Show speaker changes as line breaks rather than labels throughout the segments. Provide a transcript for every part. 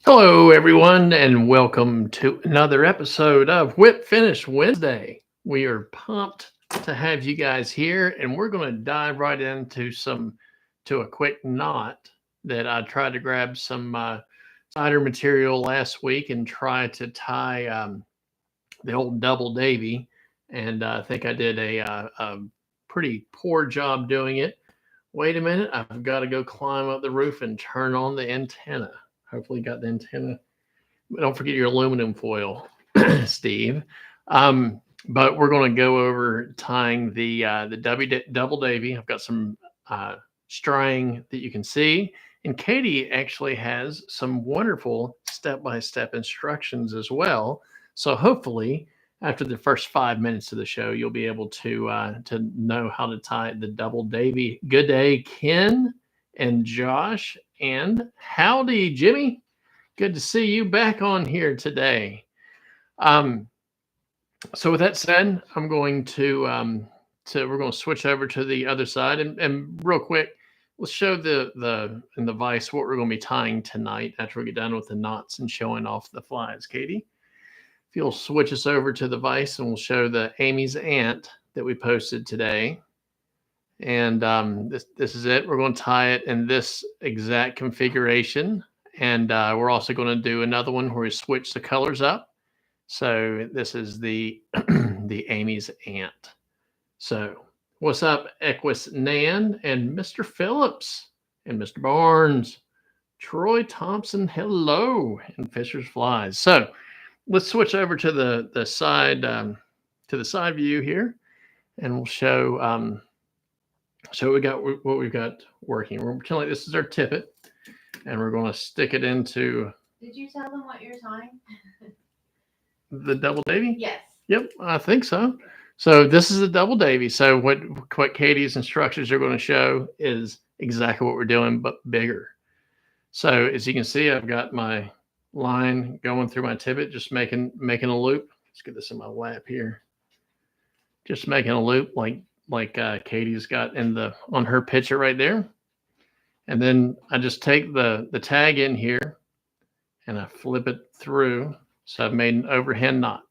Hello, everyone, and welcome to another episode of Whip Finish Wednesday. We are pumped to have you guys here, and we're going to dive right into to a quick knot that I tried to grab some cider material last week and try to tie the old double Davy, and I think I did a pretty poor job doing it. Wait a minute, I've got to go climb up the roof and turn on the antenna. Hopefully, got the antenna. Don't forget your aluminum foil, Steve. But we're going to go over tying the double Davy. I've got some string that you can see, and Katie actually has some wonderful step-by-step instructions as well. So hopefully, after the first 5 minutes of the show, you'll be able to know how to tie the double Davy. Good day, Ken and Josh, and howdy, Jimmy. Good to see you back on here today. Um, so with that said, I'm going to we're going to switch over to the other side and real quick, let's show the in the vise what we're going to be tying tonight after we get done with the knots and showing off the flies. Katie, if you'll switch us over to the vise and we'll show the Amy's Ant that we posted today. And this is it. We're going to tie it in this exact configuration. And we're also going to do another one where we switch the colors up. So this is the the Amy's Ant. So what's up, Equus Nan and Mr. Phillips and Mr. Barnes, Troy Thompson, hello, and Fisher's Flies. So let's switch over to the side to the side view here, and we'll show so we got what we've got working. We're pretending like this is our tippet, and we're going to stick it into.
Did you tell them what you're tying?
The double Davy?
Yes.
Yep, I think so. So this is a double Davy. So what Katie's instructions are going to show is exactly what we're doing, but bigger. So as you can see, I've got my line going through my tippet, just making a loop. Let's get this in my lap here. Just making a loop like Katie's got in the on her picture right there. And then I just take the tag in here and I flip it through. So I've made an overhand knot.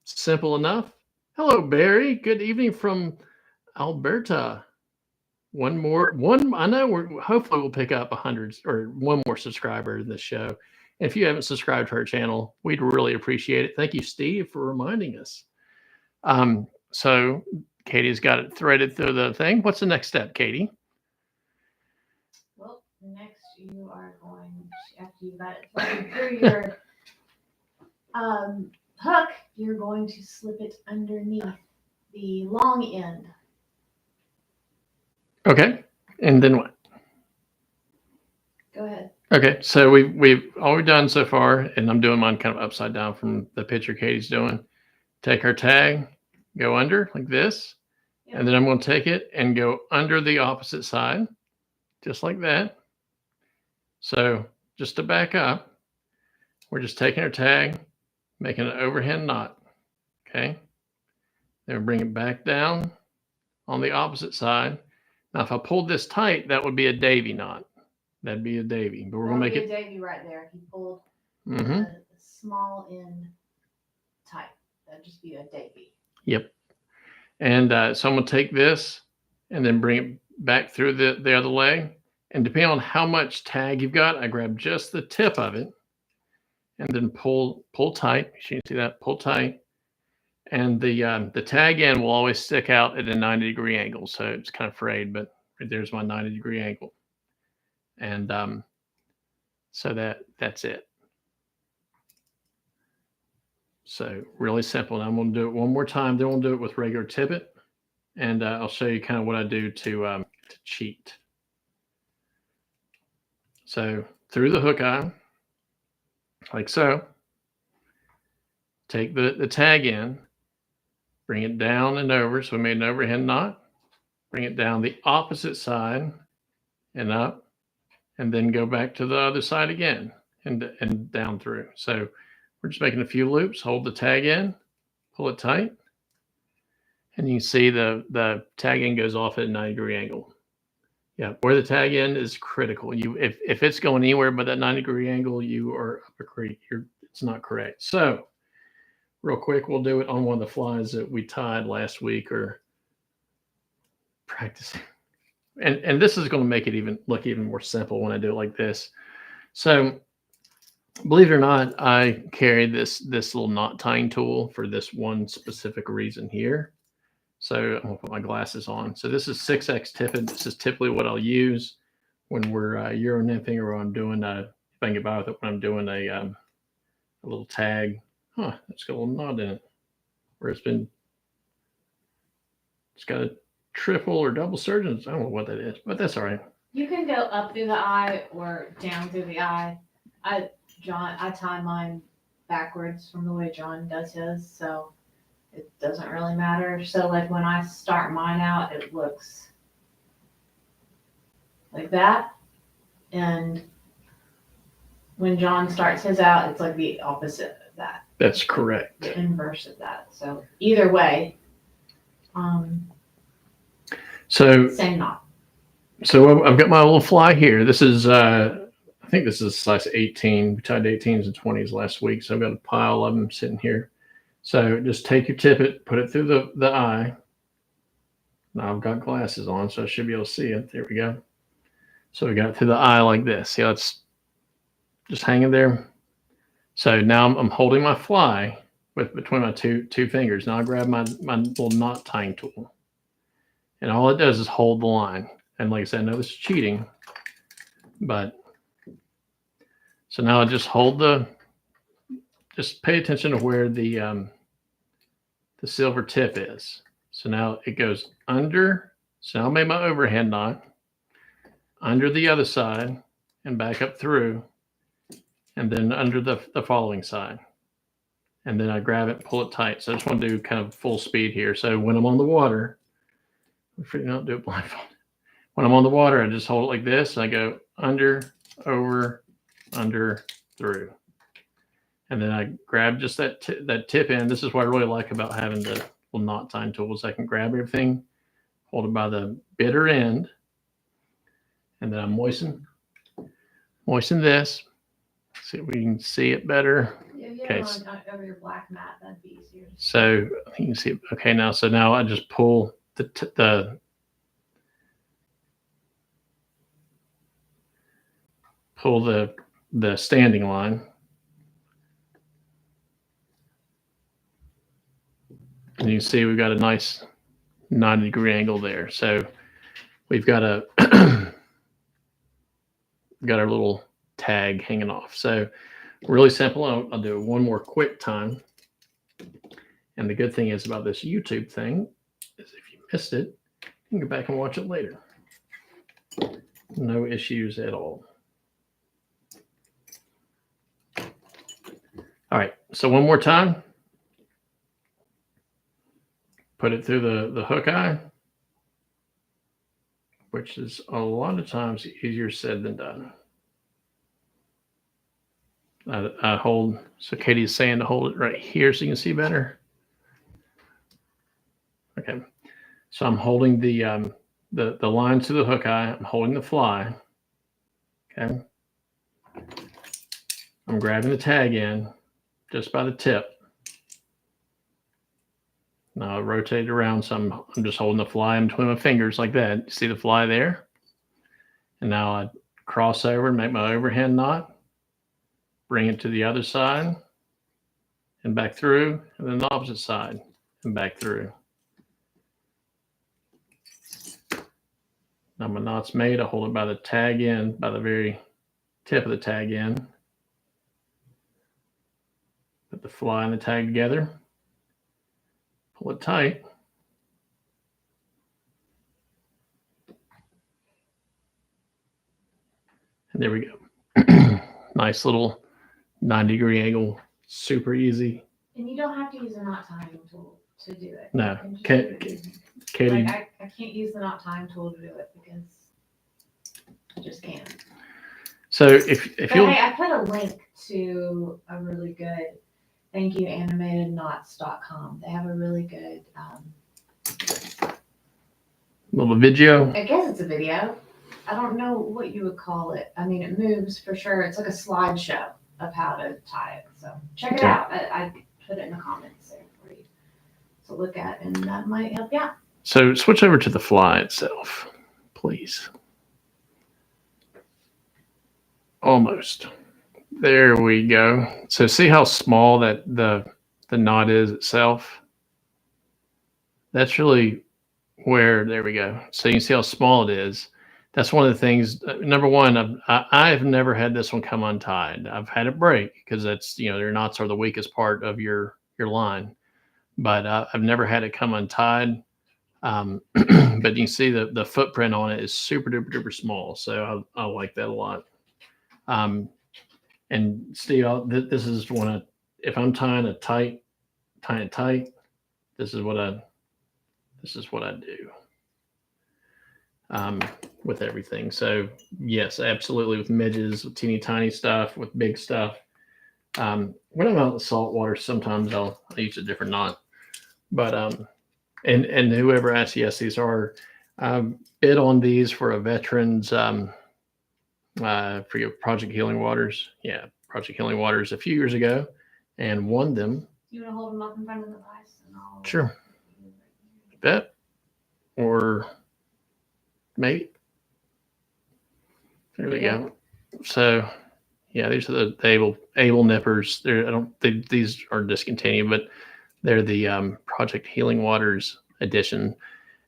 Simple enough. Hello, Barry. Good evening from Alberta. One. I know we're hopefully we'll pick up 100 or one more subscriber in this show. And if you haven't subscribed to our channel, we'd really appreciate it. Thank you, Steve, for reminding us. So Katie's got it threaded through the thing. What's the next step, Katie?
Well, next you are going after you got it threaded through your hook, you're going to slip it underneath the long end.
Okay, and then what?
Go ahead.
Okay, so we've all we've done so far, and I'm doing mine kind of upside down from the picture Katie's doing. Take our tag, go under like this, yep. And then I'm going to take it and go under the opposite side, just like that. So just to back up, we're just taking our tag, making an overhand knot. Okay, then we bring it back down on the opposite side. Now, if I pulled this tight, that would be a Davy knot. That'd be a Davy, but we're gonna make it
a Davy right there. If you pulled the small end tight, that'd just be a Davy.
Yep. And so I'm gonna take this and then bring it back through the other leg. And depending on how much tag you've got, I grab just the tip of it and then pull tight. You can see that, pull tight. And the tag end will always stick out at a 90-degree angle. So it's kind of frayed, but there's my 90-degree angle. And so that's it. So really simple. And I'm going to do it one more time. Then we'll do it with regular tippet. And I'll show you kind of what I do to cheat. So through the hook eye, like so. Take the tag in, bring it down and over. So we made an overhand knot. Bring it down the opposite side and up, and then go back to the other side again and down through. So we're just making a few loops. Hold the tag in, pull it tight, and you can see the tag end goes off at a 90-degree angle. Yeah, where the tag end is critical. If it's going anywhere but that 90-degree angle, you are up a creek. It's not correct. So real quick, we'll do it on one of the flies that we tied last week or practicing. And this is going to make it look even more simple when I do it like this. So believe it or not, I carry this little knot tying tool for this one specific reason here. So I'm gonna put my glasses on. So this is 6X tippet. This is typically what I'll use when we're Euro nymphing or when I'm doing if I can get by with it when I'm doing a little tag. Huh, it's got a little knot in it where it's got a triple or double surgeons. I don't know what that is, but that's all right.
You can go up through the eye or down through the eye. I tie mine backwards from the way John does his, so it doesn't really matter. So like when I start mine out, it looks like that. And when John starts his out, it's like the opposite of that.
That's correct.
The inverse of that. So either way, same knot.
So I've got my little fly here. This is I think this is size 18. We tied 18s and 20s last week, so I've got a pile of them sitting here. So just take your tippet, put it through the eye. Now I've got glasses on, so I should be able to see it. There we go. So we got it through the eye like this. See how it's just hanging there? So now I'm holding my fly between my two fingers. Now I grab my little knot tying tool. And all it does is hold the line. And like I said, I know this is cheating, but so now I just just pay attention to where the silver tip is. So now it goes under. So now I made my overhand knot under the other side and back up through, and then under the following side. And then I grab it and pull it tight. So I just want to do kind of full speed here. So when I'm on the water, don't do it blindfolded. When I'm on the water, I just hold it like this. And I go under, over, under, through. And then I grab just that tip end. This is what I really like about having the little knot tying tools. I can grab everything, hold it by the bitter end, and then I moisten this. See if we can see it better.
Okay. Over your black mat, that'd be easier.
So you can see it. Okay, now I just pull the standing line. And you can see we've got a nice 90-degree angle there. So we've got got our little tag hanging off. So really simple. I'll do it one more quick time. And the good thing is about this YouTube thing is if you missed it, you can go back and watch it later. No issues at all. All right, so one more time. Put it through the hook eye, which is a lot of times easier said than done. I hold, so Katie's saying to hold it right here so you can see better. Okay, so I'm holding the line to the hook eye. I'm holding the fly. Okay, I'm grabbing the tag in just by the tip. Now I rotate it around, so I'm just holding the fly in between my fingers like that. You see the fly there? And now I cross over and make my overhand knot, bring it to the other side, and back through, and then the opposite side, and back through. Now my knot's made. I hold it by the tag end, by the very tip of the tag end. Put the fly and the tag together. Pull it tight. And there we go. Nice little 90-degree angle. Super easy.
And you don't have to use a knot tying tool to do it.
No.
Katie,
like
I can't use the knot tying tool to do it because I just can't.
So if you,
hey, I put a link to a really good thankyouanimatedknots.com. They have a really good
little video.
I guess it's a video I don't know what you would call it. I mean, it moves for sure. It's like a slideshow of how to tie it. So check it
Okay.
out. I put it in the comments there for you to look at, and that might help you out.
So switch over to the fly itself, please. Almost. There we go. So see how small that the knot is itself? That's really where, there we go. So you can see how small it is. That's one of the things. Number one, I've never had this one come untied. I've had it break because that's, their knots are the weakest part of your line. But I've never had it come untied. But you can see the footprint on it is super duper duper small. So I like that a lot. And Steve, this is one of, if I'm tying it tight, this is what I do. With everything. So yes, absolutely, with midges, with teeny tiny stuff, with big stuff. When I'm out in the salt water, sometimes I'll use a different knot. But and whoever asked, yes, these are bid on these for a veterans for your Project Healing Waters. Yeah, Project Healing Waters a few years ago, and won them.
You want to hold them up in front of the device? And I'll...
Sure. Bet. Or maybe. There we go. So, yeah, these are the able nippers. These are discontinued, but they're the Project Healing Waters edition.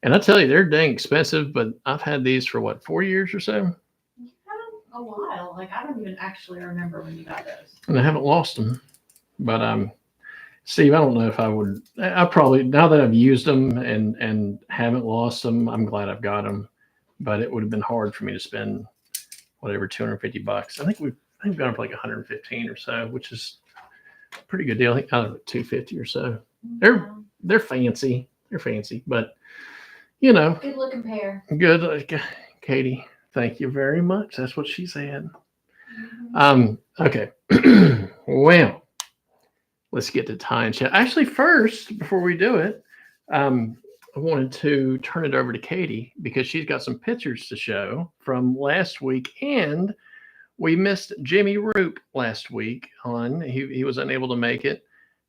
And I tell you, they're dang expensive. But I've had these for what, 4 years or so.
You had them a while. Like I don't even actually remember when you got those.
And I haven't lost them. But Steve, I don't know if I would. I probably, now that I've used them and haven't lost them, I'm glad I've got them. But it would have been hard for me to spend whatever $250. I think we've got them for like 115 or so, which is a pretty good deal. I think out of 250 or so. They're fancy. They're fancy, but
good looking pair.
Good, Katie. Thank you very much. That's what she said. Okay. Well, let's get to tying. Actually, first, before we do it, I wanted to turn it over to Katie because she's got some pictures to show from last week, and we missed Jimmy Roop last week. He was unable to make it,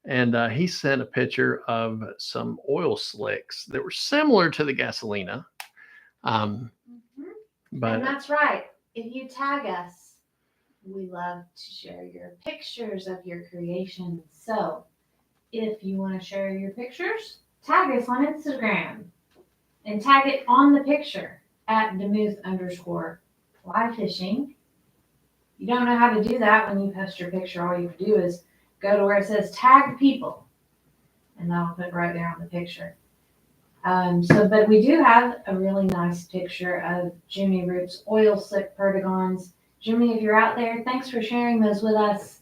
and he sent a picture of some oil slicks that were similar to the Gasolina. But
and that's right. If you tag us, we love to share your pictures of your creations. So if you want to share your pictures, tag us on Instagram and tag it on the picture at Demuth_fly fishing. You don't know how to do that when you post your picture. All you have to do is go to where it says tag people, and that'll put right there on the picture. But we do have a really nice picture of Jimmy Roop's oil slick perdigons. Jimmy, if you're out there, thanks for sharing those with us.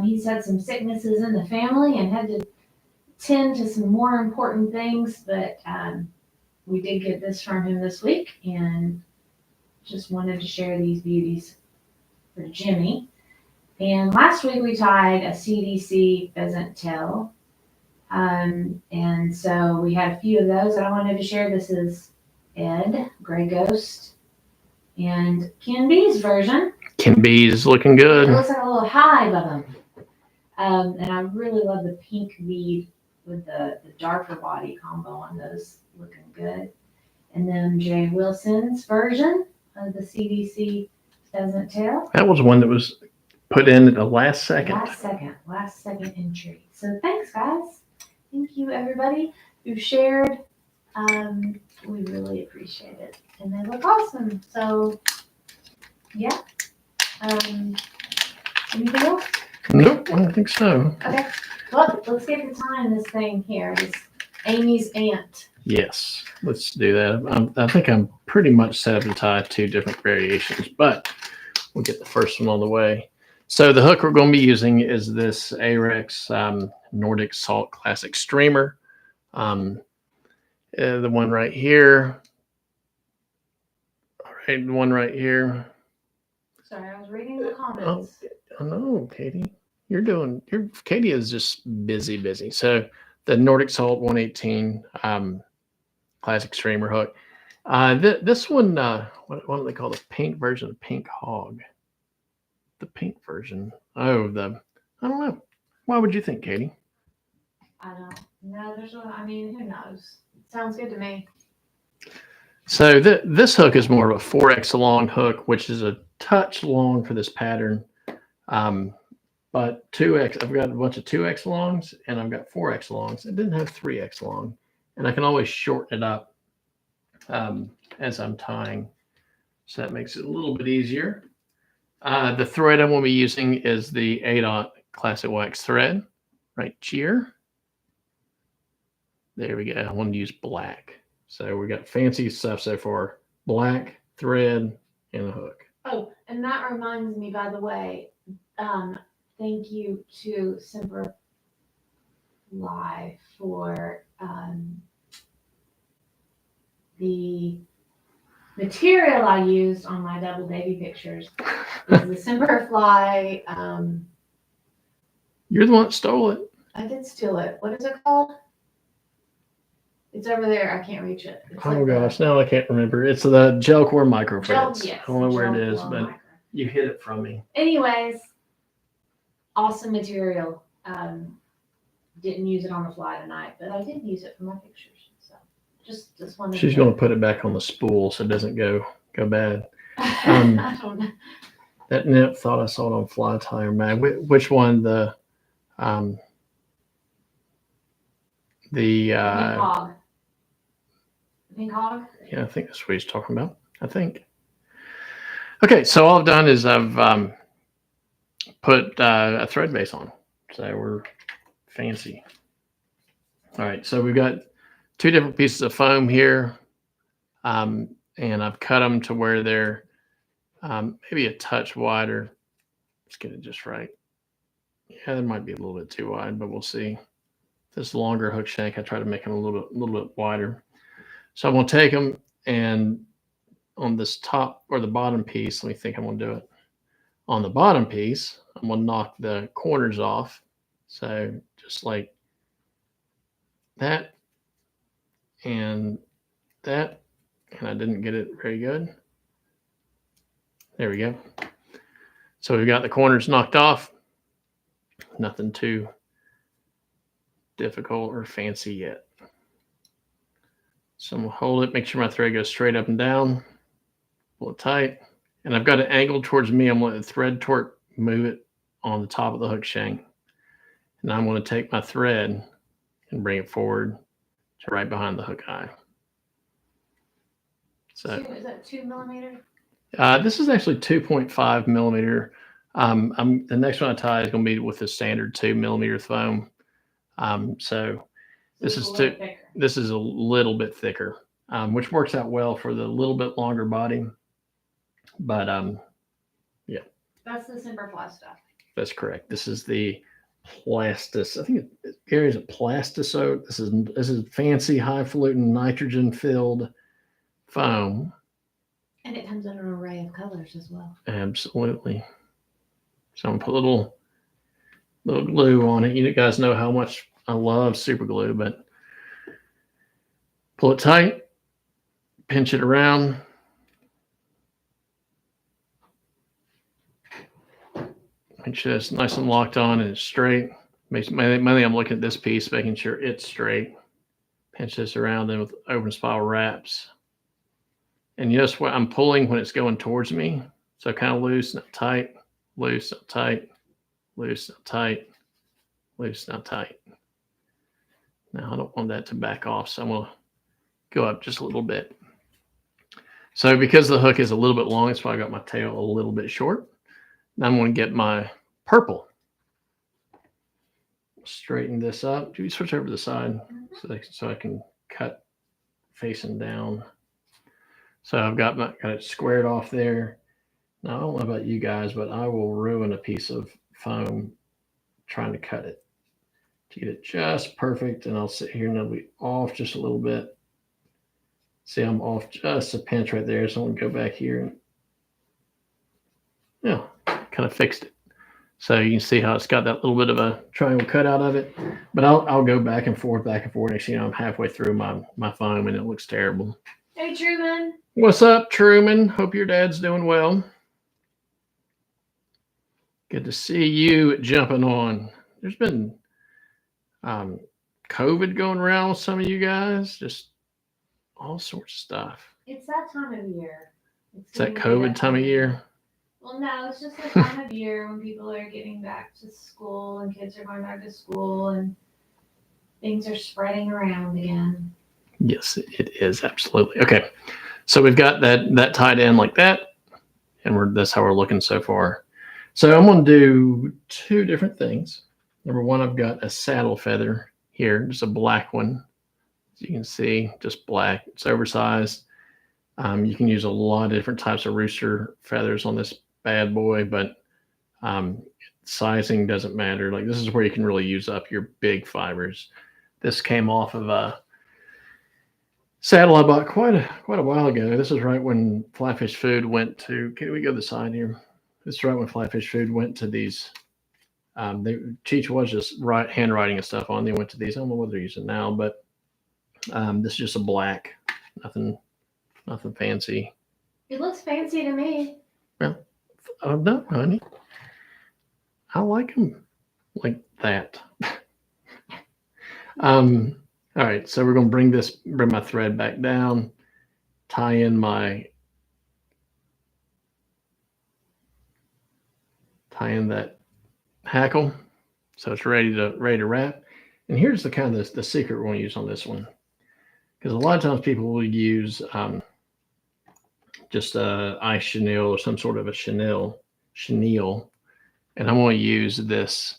He's had some sicknesses in the family and had to tend to some more important things, but we did get this from him this week and just wanted to share these beauties for Jimmy. And last week we tied a CDC pheasant tail. And so we had a few of those that I wanted to share. This is Ed, Gray Ghost, and Ken B's version.
Ken B's looking good.
It looks like a little hive of them. And I really love the pink bead with the darker body combo on those, looking good. And then Jay Wilson's version of the CDC pheasant tail.
That was one that was put in at the last second.
Last second entry. So thanks, guys. Thank you, everybody who shared. We really appreciate it, and they look awesome. So, yeah. Anything else?
Nope, I don't think so.
Okay. Well, let's get to tying this thing here. This Amy's aunt.
Yes, let's do that. I think I'm pretty much set up to tie 2 different variations, but we'll get the first one on the way. So the hook we're going to be using is this Ahrex Nordic Salt Classic Streamer. The one right here. All right, the one right here.
Sorry, I was reading the comments.
Oh no, Katie. Katie is just busy. So the Nordic Salt 118 Classic Streamer hook. This one, what do they call the pink version of Pink Hog? The pink version. Oh, I don't know. Why would you think, Katie?
I don't know. I mean, who knows? Sounds good to me.
So this hook is more of a 4X long hook, which is a touch long for this pattern. But 2X, I've got a bunch of 2X longs and I've got 4X longs. It didn't have 3X long. And I can always shorten it up as I'm tying. So that makes it a little bit easier. The thread I'm going to be using is the 8/0 Classic Wax thread right here. There we go. I want to use black. So we got fancy stuff so far. Black, thread, and a hook.
Oh, and that reminds me, by the way, thank you to Simperfly for the material I used on my double Davy pictures. Is the Simperfly.
You're the one that stole it.
I did steal it. What is it called? It's over there. I can't reach it. It's
gosh, now I can't remember. It's the gel core micro frets.
Yes,
I don't know where it is, but you hid it from me.
Anyways, awesome material. Didn't use it on the fly tonight, but I did use it for my pictures. So just wanted.
She's going to put it back on the spool so it doesn't go bad.
I don't know.
That nymph thought I saw it on Fly Tire Mag. Which one? The
Pink Hog. Pink Hog?
Yeah, I think that's what he's talking about. I think. Okay, so all I've done is I've put a thread base on. So we're fancy. All right, so we've got 2 different pieces of foam here. And I've cut them to where they're maybe a touch wider. Let's get it just right. Yeah, there might be a little bit too wide, but we'll see. This longer hook shank, I try to make them a little bit wider. So I'm going to take them, and on this top or the bottom piece, let me think I'm going to do it. On the bottom piece, I'm going to knock the corners off. So just like that and that. And I didn't get it very good. There we go. So we've got the corners knocked off. Nothing too difficult or fancy yet. So I'm going to hold it, make sure my thread goes straight up and down, pull it tight. And I've got it angled towards me. I'm going to let the thread torque move it on the top of the hook shank. And I'm going to take my thread and bring it forward to right behind the hook eye. So
is that 2 millimeter?
This is actually 2.5 millimeter. The next one I tie is going to be with the standard 2 millimeter foam. So this is a little bit thicker, which works out well for the little bit longer body. But yeah.
That's the Simperfly stuff.
That's correct. This is the Plastis. I think Gary is a Plastisote. This is fancy highfalutin nitrogen filled foam.
And it comes in an array of colors as well.
Absolutely. So I'm gonna put a little glue on it. You guys know how much I love super glue, but pull it tight, pinch it around. Make sure it's nice and locked on and it's straight. Mainly I'm looking at this piece, making sure it's straight. Pinch this around then with open spiral wraps. And you notice what I'm pulling when it's going towards me. So kind of loose, not tight, loose, not tight, loose, not tight, loose, not tight. Now I don't want that to back off, so I'm going to go up just a little bit. So because the hook is a little bit long, that's why I got my tail a little bit short. Now I'm going to get my purple. Straighten this up. Do you switch over to the side so I can cut facing down? So I've got it squared off there. Now I don't know about you guys, but I will ruin a piece of foam trying to cut it to get it just perfect. And I'll sit here and I'll be off just a little bit. See, I'm off just a pinch right there. So I'm going to go back here and kind of fixed it. So you can see how it's got that little bit of a triangle cut out of it. But I'll go back and forth. Next thing you know, I'm halfway through my foam and it looks terrible.
Hey, Truman.
What's up, Truman? Hope your dad's doing well. Good to see you jumping on. There's been um, COVID going around with some of you guys, just all sorts of stuff.
It's that time of year.
It's that COVID time of year.
Well, no, it's just the time of year when people are getting back to school and kids are going back to school and things are spreading around again.
Yes, it is absolutely okay. So we've got that tied in like that, and that's how we're looking so far. So I'm going to do two different things. Number one, I've got a saddle feather here, just a black one. As you can see, just black. It's oversized. You can use a lot of different types of rooster feathers on this bad boy, but sizing doesn't matter. Like this is where you can really use up your big fibers. This came off of a saddle I bought quite a while ago. This is right when Flyfish Food went to. Can we go to the side here? This is right when Flyfish Food went to these. Cheech was just handwriting and stuff on. They went to these. I don't know what they're using now, but this is just a black, nothing fancy.
It looks fancy to me.
Well, no, honey. I like them like that. All right, so we're going to bring my thread back down, tie in that hackle, so it's ready to wrap. And here's the kind of the secret we're going to use on this one, because a lot of times people will use just a ice chenille or some sort of a chenille, and I'm going to use this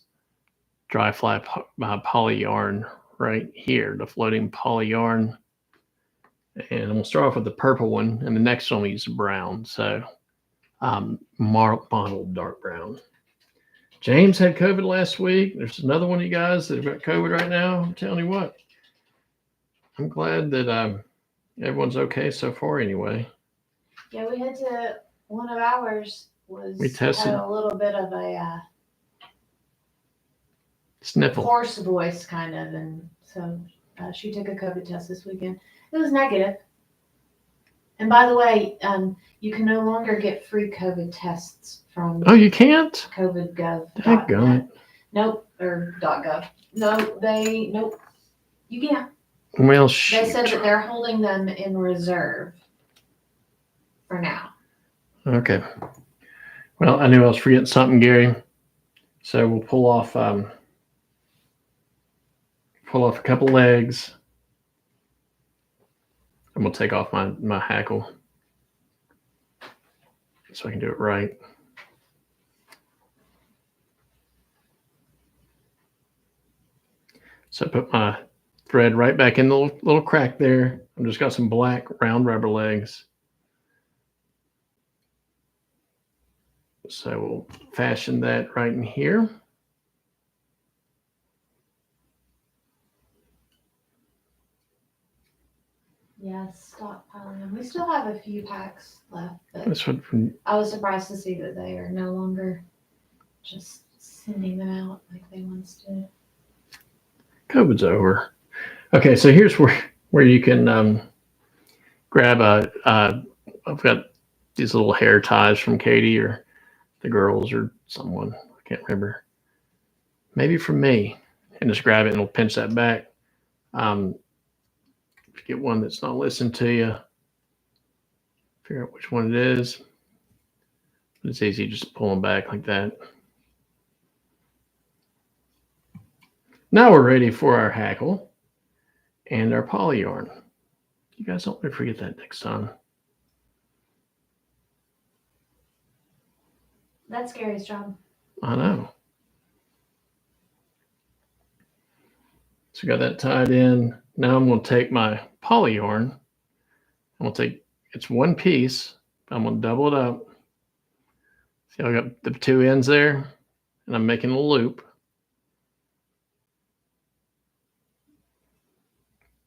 dry fly poly yarn right here, the floating poly yarn. And I'm going to start off with the purple one, and the next one we use brown. So mottled dark brown. James had COVID last week. There's another one of you guys that have got COVID right now. I'm telling you what, I'm glad that everyone's okay so far anyway.
Yeah, we had to, one of ours
we tested
had a little bit of a
sniffle,
hoarse voice kind of, and so she took a COVID test this weekend. It was negative. And by the way, you can no longer get free COVID tests from.
Oh, you can't?
COVIDgov.net. Nope, or .gov. Nope. You can't.
Well,
shoot. They said that they're holding them in reserve for now.
Okay. Well, I knew I was forgetting something, Gary. So we'll pull off a couple legs. I'm going to take off my hackle so I can do it right. So I put my thread right back in the little crack there. I've just got some black round rubber legs. So we'll fashion that right in here.
Yes, stockpiling them. We still have a few packs left, but
That's what
I was surprised to see that they are no longer just sending them out like they once did.
COVID's over. Okay, so here's where you can grab I've got these little hair ties from Katie or the girls or someone, I can't remember. Maybe from me, and just grab it and it'll pinch that back. If you get one that's not listening to you, figure out which one it is. But it's easy just to pull them back like that. Now we're ready for our hackle and our poly yarn. You guys don't ever forget that next time.
That's Gary's job.
I know. So we got that tied in. Now I'm going to take my poly yarn. I'm going to take, it's one piece. I'm going to double it up. See how I got the two ends there? And I'm making a loop.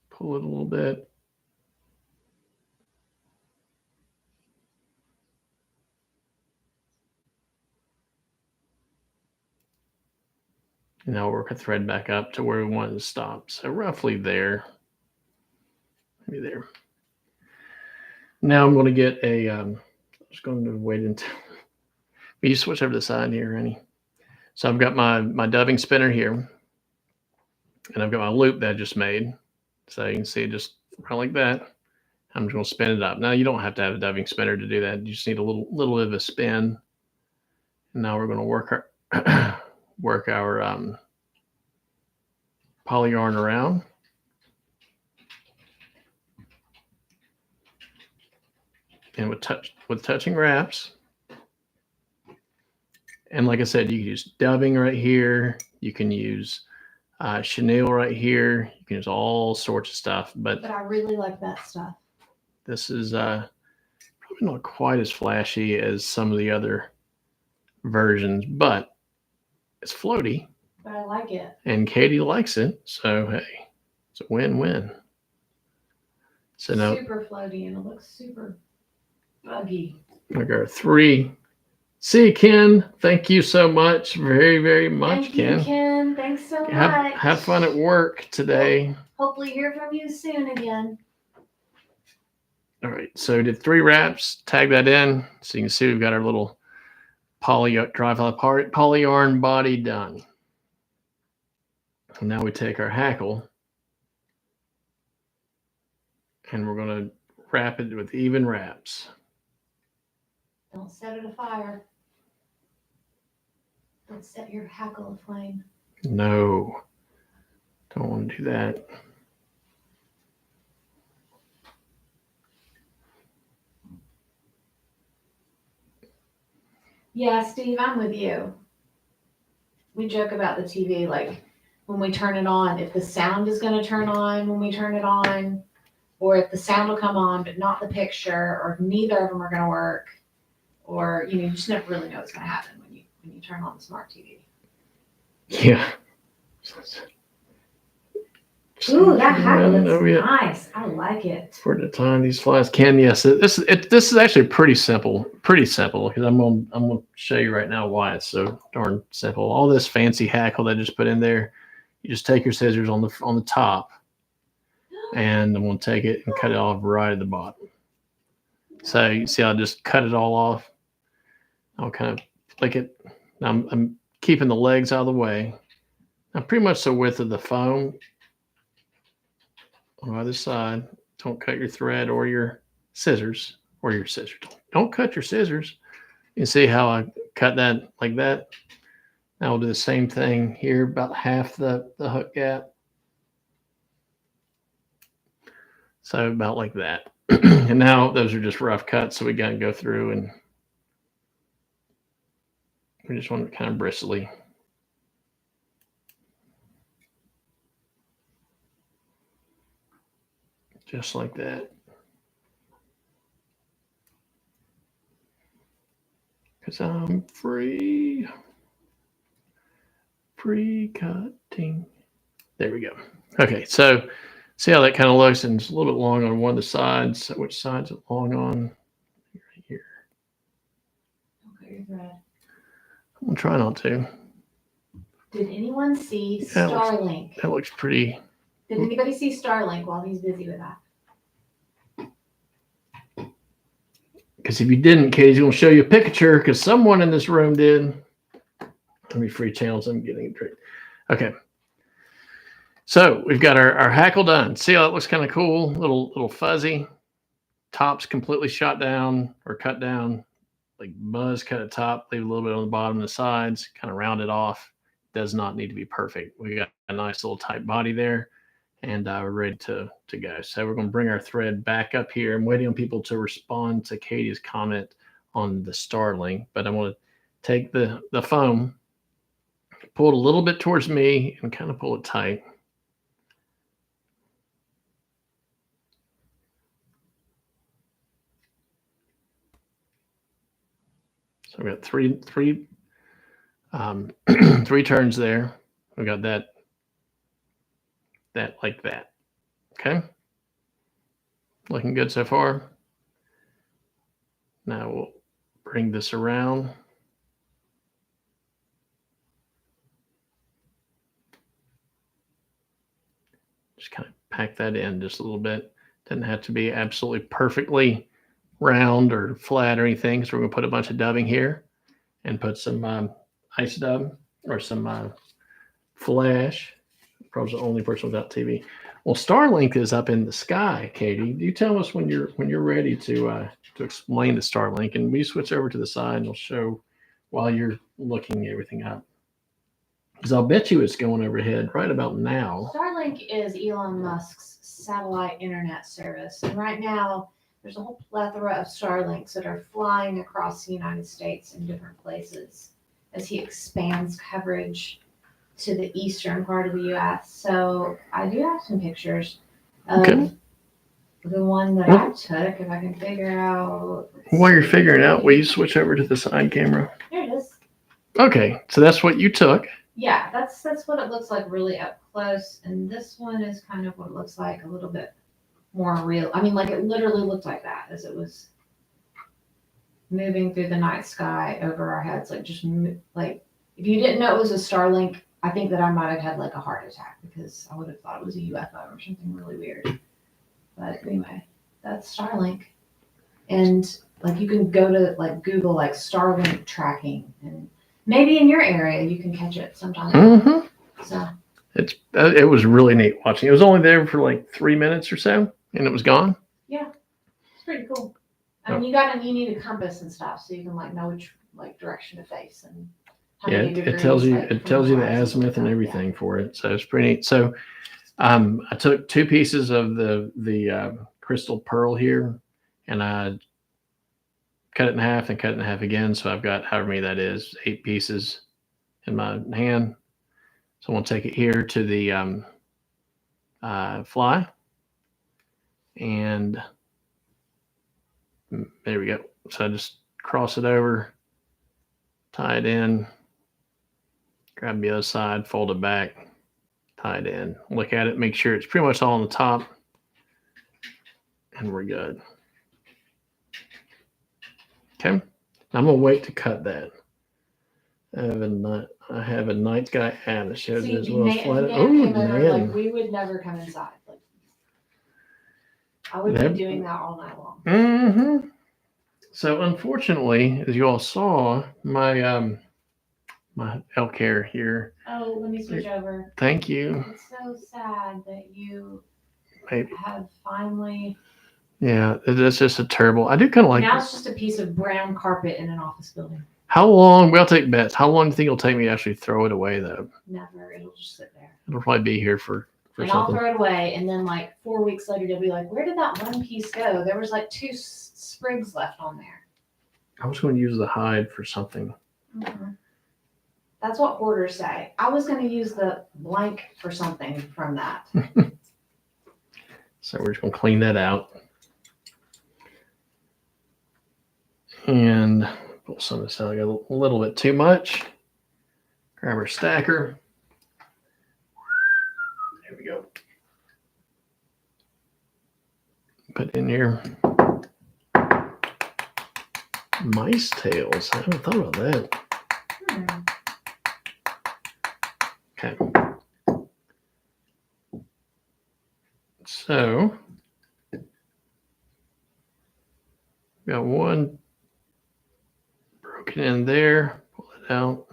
Pull it a little bit. And now I'll work a thread back up to where we want it to stop. So roughly there. Maybe there. Now I'm going to get a. I'm just going to wait until you switch over to the side here, Annie. So I've got my dubbing spinner here, and I've got my loop that I just made. So you can see it just right like that. I'm just going to spin it up. Now you don't have to have a dubbing spinner to do that. You just need a little bit of a spin. And now we're going to work our poly yarn around. And with touching wraps. And like I said, you can use dubbing right here. You can use chenille right here. You can use all sorts of stuff. But
I really like that stuff.
This is probably not quite as flashy as some of the other versions, but it's floaty.
But I like it.
And Katie likes it. So, hey, it's a win-win. So now,
super floaty and it looks super buggy.
We got 3. See, Ken, thank you so much. Very, very much,
Thank you, Ken. Thanks so much.
Have fun at work today.
Hopefully hear from you soon again.
All right, so we did 3 wraps. Tag that in. So you can see we've got our little poly yarn body done. And now we take our hackle and we're going to wrap it with even wraps.
Don't set it afire. Don't set your hackle aflame.
No, don't want to do that.
Yeah, Steve, I'm with you. We joke about the TV, like when we turn it on, if the sound is going to turn on when we turn it on, or if the sound will come on but not the picture, or if neither of them are going to work, or you just never really know what's going to happen when you turn on the smart TV.
Yeah.
Ooh, that hackle looks nice. I like it.
For the time these flies can, yes, this is actually pretty simple. Because I'm gonna show you right now why it's so darn simple. All this fancy hackle that I just put in there, you just take your scissors on the top, and I'm gonna take it and cut it off right at the bottom. So you see, I'll just cut it all off. I'll kind of flick it. I'm keeping the legs out of the way. Now, pretty much the width of the foam on either side. Don't cut your thread or your scissors. Don't cut your scissors. You see how I cut that like that? Now we'll do the same thing here, about half the hook gap. So about like that. And now those are just rough cuts, so we got to go through and we just want it kind of bristly. Just like that. Because I'm free. Pre-cutting. There we go. Okay, so see how that kind of looks, and it's a little bit long on one of the sides. So which side's it long on? Right here.
Don't cut your thread.
I'm gonna try not to.
Did anyone see Starlink?
That looks pretty.
Did anybody see Starlink while he's busy with that?
Because if you didn't, Katie's going to show you a picture, because someone in this room did. How many free channels I'm getting it straight. Okay. So we've got our hackle done. See how it looks kind of cool? Little fuzzy. Top's completely shot down or cut down. Like buzz cut at top, leave a little bit on the bottom and the sides, kind of round it off. Does not need to be perfect. We got a nice little tight body there, and we're ready to go. So we're going to bring our thread back up here. I'm waiting on people to respond to Katie's comment on the Starlink, but I want to take the foam, pull it a little bit towards me, and kind of pull it tight. So we got three three turns there. We got that like that. Okay. Looking good so far. Now we'll bring this around. Just kind of pack that in just a little bit. Doesn't have to be absolutely perfectly round or flat or anything. So we're going to put a bunch of dubbing here and put some ice dub or some flash. Probably the only person without TV. Well, Starlink is up in the sky, Katie. You tell us when you're ready to explain the Starlink, and we switch over to the side and we'll show while you're looking everything up. Because I'll bet you it's going overhead right about now.
Starlink is Elon Musk's satellite internet service, and right now there's a whole plethora of Starlinks that are flying across the United States in different places as he expands coverage to the eastern part of the U.S. So I do have some pictures of the one that I took, if I can figure out.
While you're figuring out, will you switch over to the side camera?
Here it is.
Okay, so that's what you took.
Yeah, that's what it looks like really up close, and this one is kind of what it looks like a little bit more real. I mean, like it literally looked like that as it was moving through the night sky over our heads, like just like if you didn't know it was a Starlink, I think that I might have had like a heart attack because I would have thought it was a UFO or something really weird. But anyway, that's Starlink, and like you can go to like Google like Starlink tracking, and maybe in your area you can catch it sometime.
Mm-hmm.
So
it was really neat watching. It was only there for like 3 minutes or so, and it was gone.
Yeah, it's pretty cool. I mean, you need a compass and stuff, so you can like know which like direction to face and.
Yeah, it tells you the azimuth and everything for it, so it's pretty neat. So, I took 2 pieces of the crystal pearl here, and I cut it in half and cut it in half again. So I've got however many that is, 8 pieces in my hand. So I'm gonna take it here to the fly, and there we go. So I just cross it over, tie it in. Grab the other side, fold it back, tie it in. Look at it, make sure it's pretty much all on the top, and we're good. Okay, I'm gonna wait to cut that. I have a night guy ad that shows it as well.
Oh, man! Like we would never come inside. Like I would be doing that all night long.
Mm-hmm. So unfortunately, as you all saw, my my elk hair here.
Oh, let me switch over.
Thank you.
It's so sad that you have finally.
Yeah, it's just a terrible. I do kind of like.
Now it's just a piece of brown carpet in an office building.
How long? We'll take bets. How long do you think it'll take me to actually throw it away, though?
Never. It'll just sit there.
It'll probably be here for
and
something.
I'll throw it away, and then like 4 weeks later, you'll be like, "Where did that one piece go? There was like 2 sprigs left on there."
I was going to use the hide for something.
Mm-hmm. That's what hoarders say. I was going to use the blank for something from that.
So we're just going to clean that out. And pull some of this out. I got a little bit too much. Grab our stacker. There we go. Put in here. Mice tails. I haven't thought about that. Okay. So, got one broken in there. Pull it out.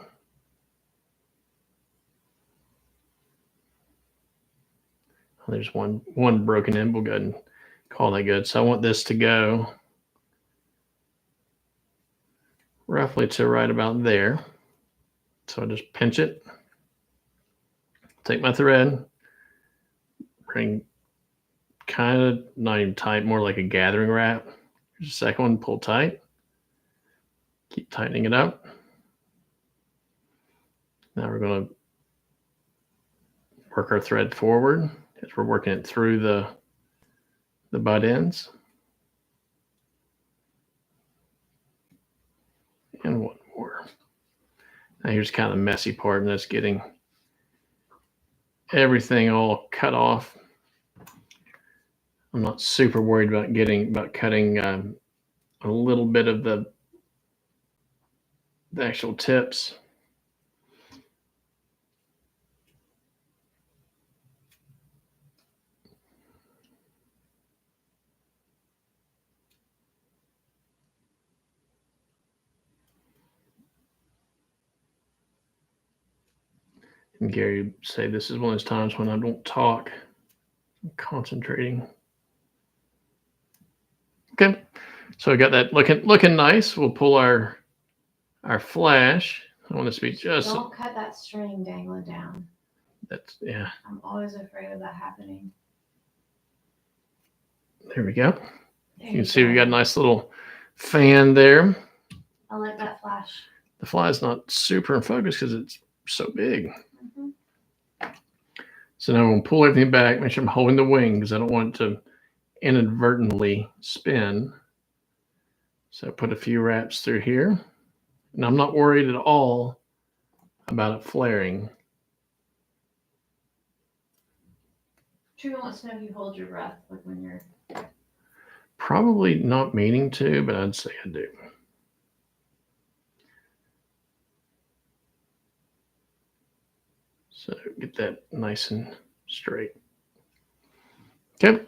There's one broken in. We'll go ahead and call that good. So I want this to go roughly to right about there. So I just pinch it. Take my thread. Bring kind of not even tight, more like a gathering wrap. Here's the second one. Pull tight. Keep tightening it up. Now we're going to work our thread forward as we're working it through the butt ends. And one more. Now here's kind of the messy part, and that's getting everything all cut off. I'm not super worried about cutting a little bit of the actual tips. And Gary say this is one of those times when I don't talk. I'm concentrating. Okay. So we got that looking nice. We'll pull our flash. I want this to be just.
Don't cut that string dangling down.
That's, yeah.
I'm always afraid of that happening.
There we go.
There
you can see we got a nice little fan there.
I like that flash.
The fly is not super in focus because it's so big.
Mm-hmm.
So now I'm going to pull everything back, make sure I'm holding the wing because I don't want it to inadvertently spin. So put a few wraps through here. And I'm not worried at all about it flaring.
True wants to know if you hold your breath like when you're...
Probably not meaning to, but I'd say I do. So get that nice and straight. Okay.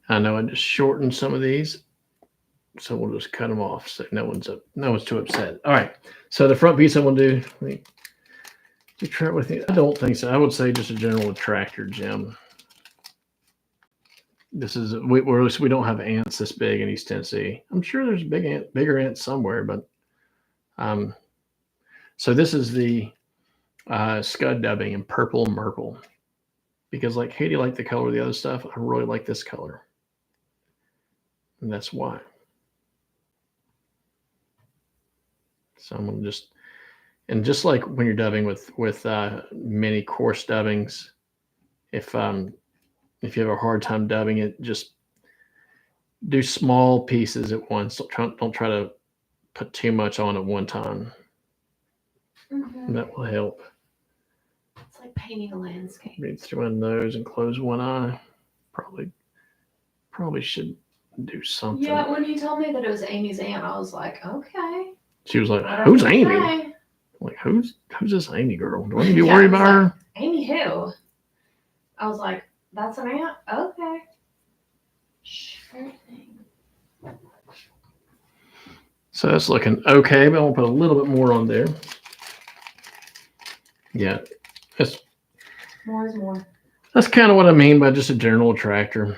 I know I just shortened some of these, so we'll just cut them off so no one's too upset. All right. So the front piece I want to do, you try it with you. I don't think so. I would say just a general attractor, Jim. This is we don't have ants this big in East Tennessee. I'm sure there's bigger ants somewhere, but so this is the scud dubbing in purple and myrtle, because like Katie liked the color of the other stuff. I really like this color, and that's why. So I'm gonna just like when you're dubbing with many coarse dubbings, if you have a hard time dubbing it, just do small pieces at once. Don't try to put too much on at one time.
Mm-hmm.
That will help.
It's like painting a landscape.
Breathe through my nose and close one eye. Probably should do something.
Yeah, when you told me that it was Amy's aunt, I was like, okay.
She was like, "Who's Amy?" I'm like, who's this Amy girl? Do I need to be worried about her?
Amy who? I was like, that's an aunt? Okay. Sure thing.
So that's looking okay, but I'll put a little bit more on there. Yeah.
More is more.
That's kind of what I mean by just a general attractor.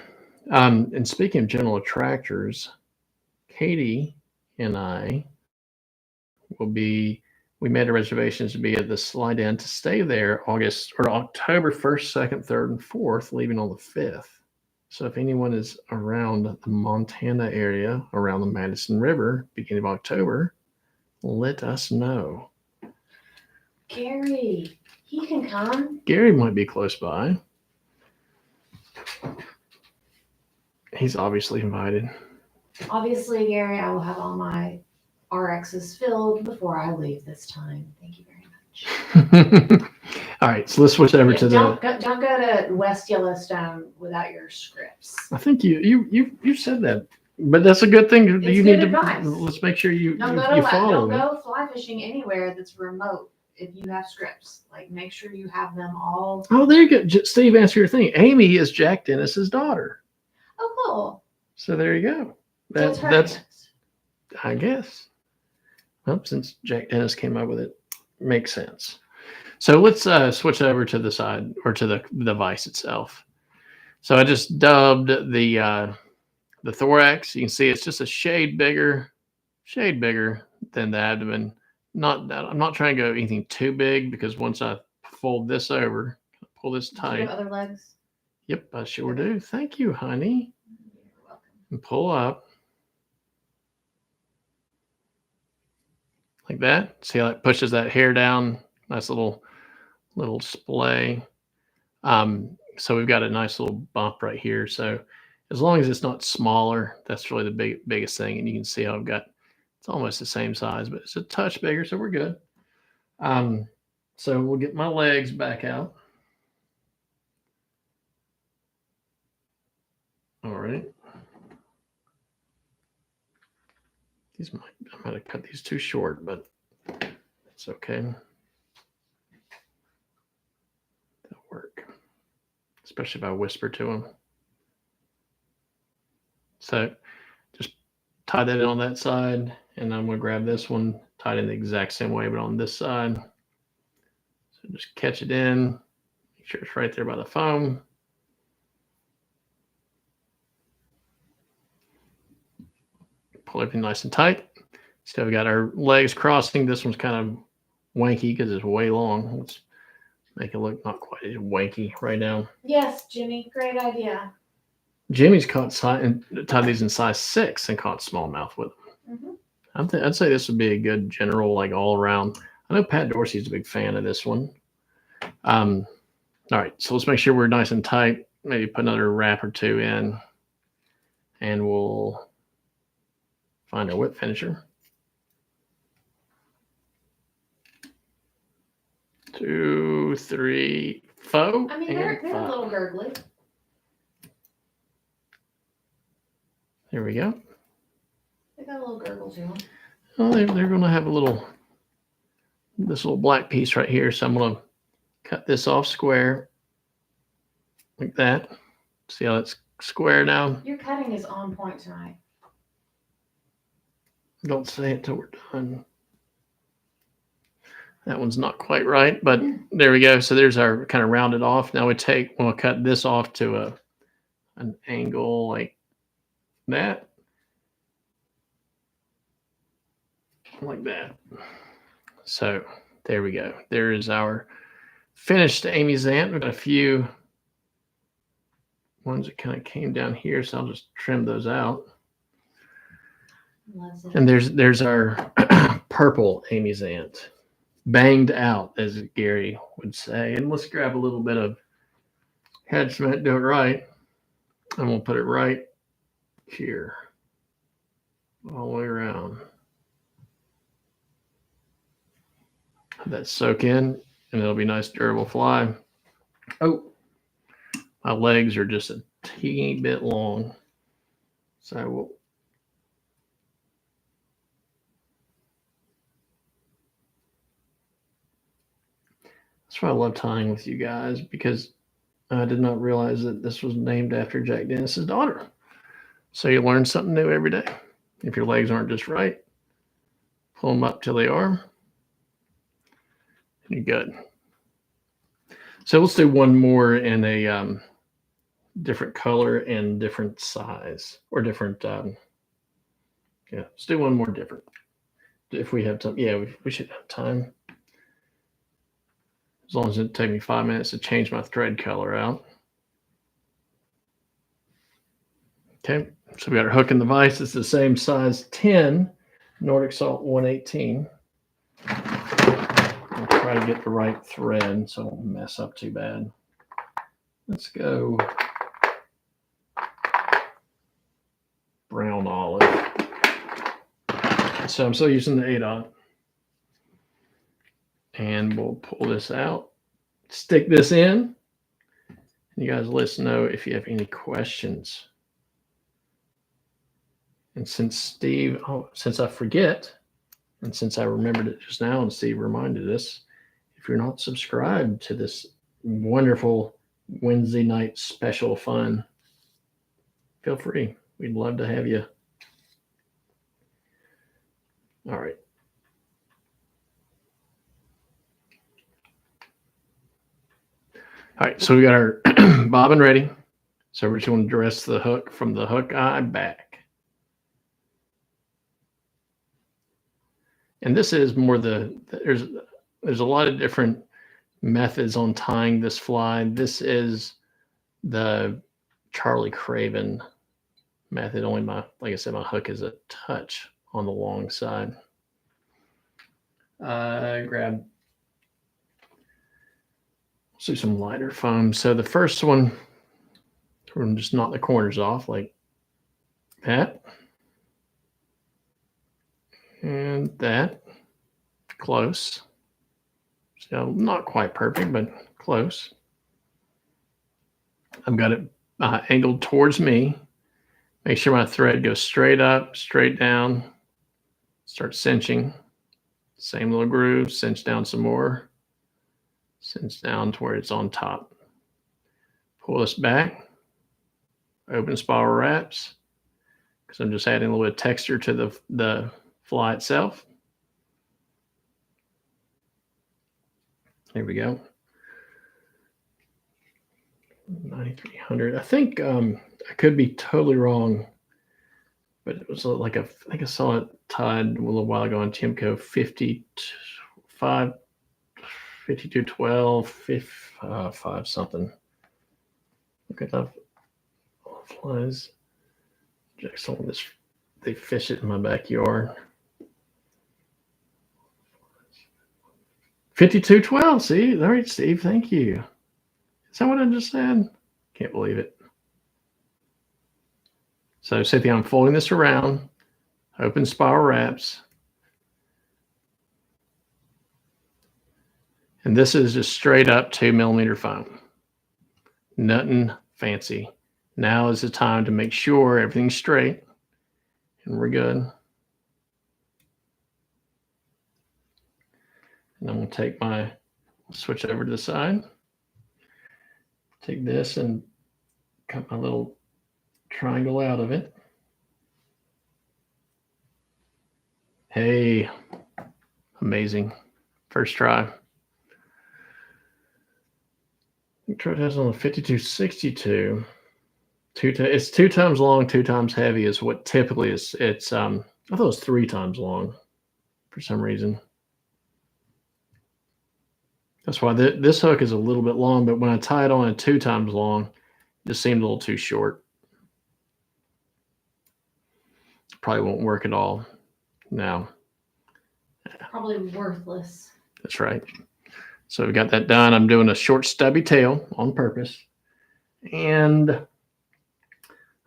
And speaking of general attractors, Katie and I we made a reservations to be at the Slide Inn to stay there October 1st, 2nd, 3rd, and 4th, leaving on the 5th. So if anyone is around the Montana area, around the Madison River, beginning of October, let us know.
Gary, he can come.
Gary might be close by. He's obviously invited.
Obviously, Gary, I will have all my RXs filled before I leave this time. Thank you very much.
All right, so let's switch over to
don't go to West Yellowstone without your scripts.
I think you said that, but that's a good thing.
It's good advice.
Let's make sure you
Don't
follow.
Don't go fly fishing anywhere that's remote if you have scripts. Like, make sure you have them all.
Oh, there you go. Steve, answer your thing. Amy is Jack Dennis's daughter.
Oh, cool.
So there you go.
That's
I guess. Well, since Jack Dennis came up with it, makes sense. So let's switch over to the side, or to the vise itself. So I just dubbed the thorax. You can see it's just a shade bigger than the abdomen. I'm not trying to go anything too big, because once I fold this over, pull this tight.
Do you have other legs?
Yep, I sure do. Thank you, honey.
You're welcome.
And pull up. Like that. See how it pushes that hair down? Nice little splay. So we've got a nice little bump right here. So as long as it's not smaller, that's really the biggest thing. And you can see how it's almost the same size, but it's a touch bigger, so we're good. So we'll get my legs back out. All right. I might have cut these too short, but it's okay. That'll work, especially if I whisper to them. So just tie that in on that side, and I'm going to grab this one, tie it in the exact same way, but on this side. So just catch it in. Make sure it's right there by the foam. Pull everything nice and tight. Still got our legs crossing. This one's kind of wanky because it's way long. Let's make it look not quite as wanky right now.
Yes, Jimmy, great idea.
Jimmy's tied these in size 6 and caught smallmouth with them. Mm-hmm. I'd say this would be a good general, like all around. I know Pat Dorsey's a big fan of this one. All right, so let's make sure we're nice and tight. Maybe put another wrap or two in, and we'll find our whip finisher. 2, 3, 4.
I mean, they're a little gurgly.
There we go.
They got a little gurgle to them.
Well, they're going to have this little black piece right here. So I'm going to cut this off square like that. See how it's square now?
Your cutting is on point tonight.
Don't say it till we're done. That one's not quite right, but there we go. So there's our kind of rounded off. Now we'll cut this off to an angle like that. Like that. So there we go. There is our finished amuzette. We've got a few ones that kind of came down here, so I'll just trim those out. And there's our purple amuzette. Banged out, as Gary would say. And let's grab a little bit of head cement, do it right. And we'll put it right here. All the way around. Let that soak in, and it'll be a nice, durable fly. Oh, my legs are just a teeny bit long. So we'll That's why I love tying with you guys, because I did not realize that this was named after Jack Dennis's daughter. So you learn something new every day. If your legs aren't just right, pull them up till they are. And you're good. So let's do one more in a different color and different size, or different. Let's do one more different. If we have time, we should have time. As long as it takes me 5 minutes to change my thread color out. Okay, so we got our hook and the vise. It's the same size 10, Nordic Salt 118. I'll try to get the right thread so I don't mess up too bad. Let's go brown olive. So I'm still using the 8/0. And we'll pull this out, stick this in. You guys let us know if you have any questions. And since I forget, and since I remembered it just now and Steve reminded us, if you're not subscribed to this wonderful Wednesday night special fun, feel free. We'd love to have you. All right. All right, so we got our bobbin ready. So we're just going to dress the hook from the hook eye back. And this is more there's a lot of different methods on tying this fly. This is the Charlie Craven method. Only like I said, my hook is a touch on the long side. Grab. Let's do some lighter foam. So the first one, we're going to just knock the corners off like that. And that. Close. So not quite perfect, but close. I've got it angled towards me. Make sure my thread goes straight up, straight down. Start cinching. Same little groove, cinch down some more. Cinch down to where it's on top. Pull this back. Open spiral wraps, because I'm just adding a little bit of texture to the fly itself. There we go. 9,300. I think I could be totally wrong, but it was like I think I saw it tied a little while ago on Timco 55, 5212, 5 something. Look at that flies. Jackson, this they fish it in my backyard. 5212. See, all right, Steve. Thank you. Is that what I just said? Can't believe it. So, Cynthia, I'm folding this around. Open spiral wraps. And this is just straight up 2mm foam. Nothing fancy. Now is the time to make sure everything's straight. And we're good. And I'm going to take my, switch over to the side. Take this and cut my little triangle out of it. Hey, amazing. First try. Try this on the 5262. It's 2 times long, 2 times heavy is what typically is. It's I thought it was 3 times long for some reason. That's why this hook is a little bit long, but when I tie it on at 2 times long, it just seemed a little too short. Probably won't work at all. No.
Probably worthless.
That's right. So we got that done. I'm doing a short stubby tail on purpose. And I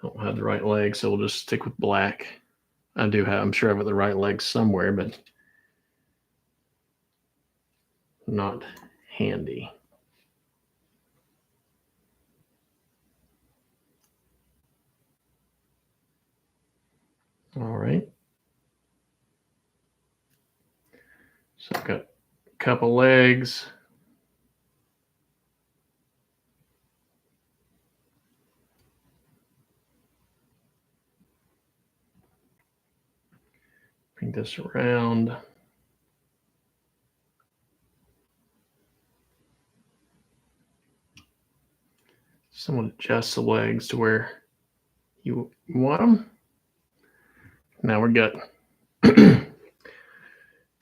don't have the right leg, so we'll just stick with black. I'm sure I have the right leg somewhere, but not handy. All right. So I've got a couple legs. Bring this around. Someone adjust the legs to where you want them. Now we're good.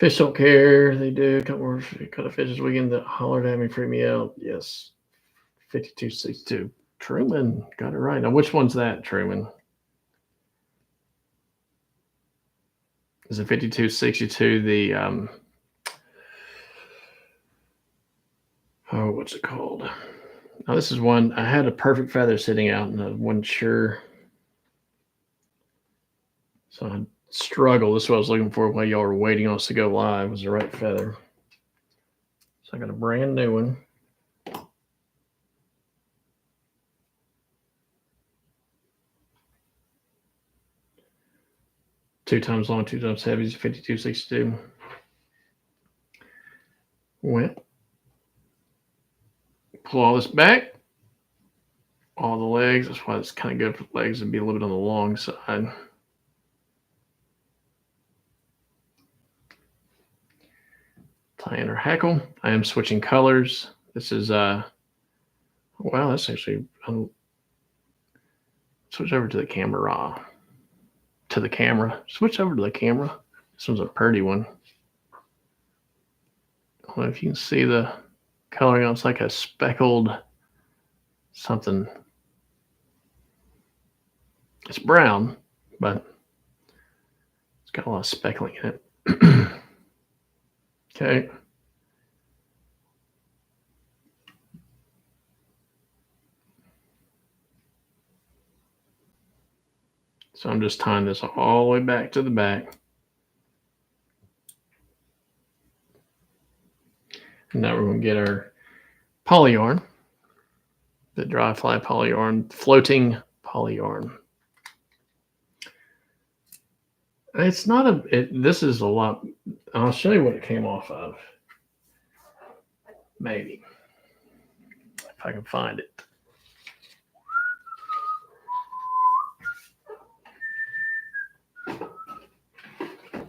Fish don't care. They do. A couple more cut of fish this weekend that hollered at me, freaked me out. Yes. 5262. Truman got it right. Now, which one's that, Truman? Is it 5262 the what's it called? Now this is one I had a perfect feather sitting out and I wasn't sure. So I struggled. This is what I was looking for while y'all were waiting on us to go live, was the right feather. So I got a brand new one. Two times long, 2 times heavy is 5262. Went. Pull all this back. All the legs. That's why it's kind of good for the legs to be a little bit on the long side. Tie in our hackle. I am switching colors. This is wow, that's actually switch over to the camera. Switch over to the camera. This one's a pretty one. I don't know if you can see the coloring on. It's like a speckled something. It's brown, but it's got a lot of speckling in it. Okay. So I'm just tying this all the way back to the back. And now we're going to get our poly yarn, the dry fly poly yarn, floating poly yarn. It's not this is a lot. I'll show you what it came off of. Maybe. If I can find it.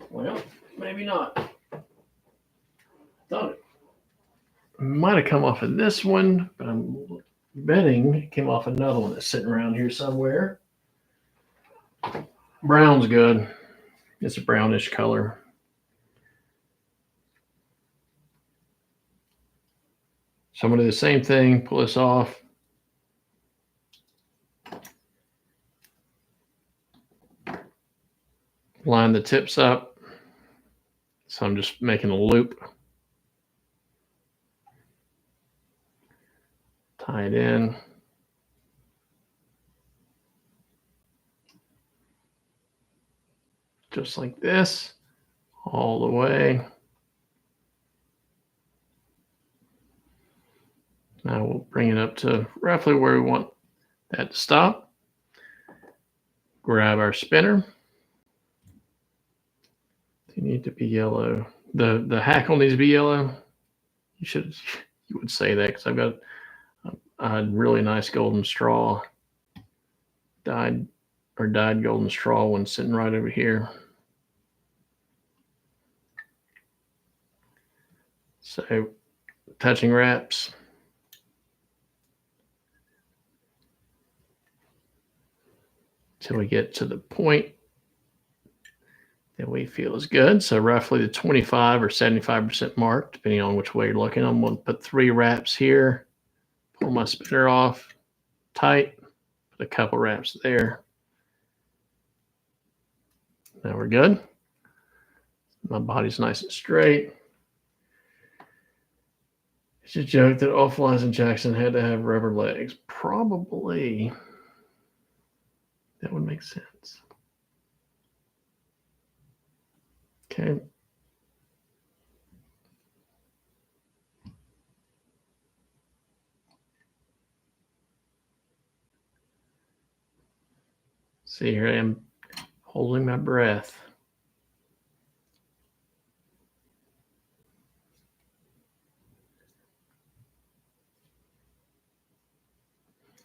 Well, maybe not. might have come off of this one, but I'm betting it came off another one that's sitting around here somewhere. Brown's good. It's a brownish color. So I'm going to do the same thing, pull this off. Line the tips up. So I'm just making a loop. Tie it in. Just like this, all the way. Now we'll bring it up to roughly where we want that to stop. Grab our spinner. They need to be yellow. The hackle needs to be yellow. You would say that because I've got a really nice golden straw, dyed golden straw one sitting right over here. So touching wraps. Till we get to the point that we feel is good. So roughly the 25 or 75% mark, depending on which way you're looking. I'm going to put 3 wraps here, pull my spinner off tight, put a couple wraps there. Now we're good. My body's nice and straight. It's a joke that all flies in Jackson had to have rubber legs. Probably that would make sense. Okay. See, here I am holding my breath.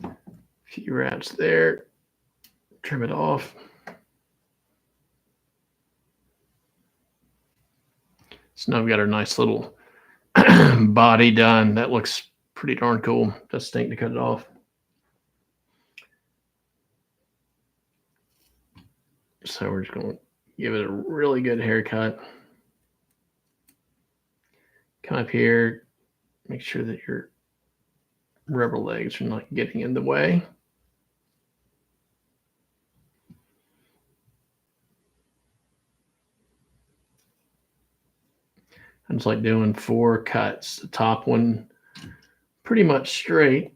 A few wraps there. Trim it off. So now we've got our nice little body done. That looks pretty darn cool. Just stink to cut it off. So we're just going to give it a really good haircut. Come up here, make sure that your rubber legs are not getting in the way. I'm just like doing 4 cuts. The top one pretty much straight,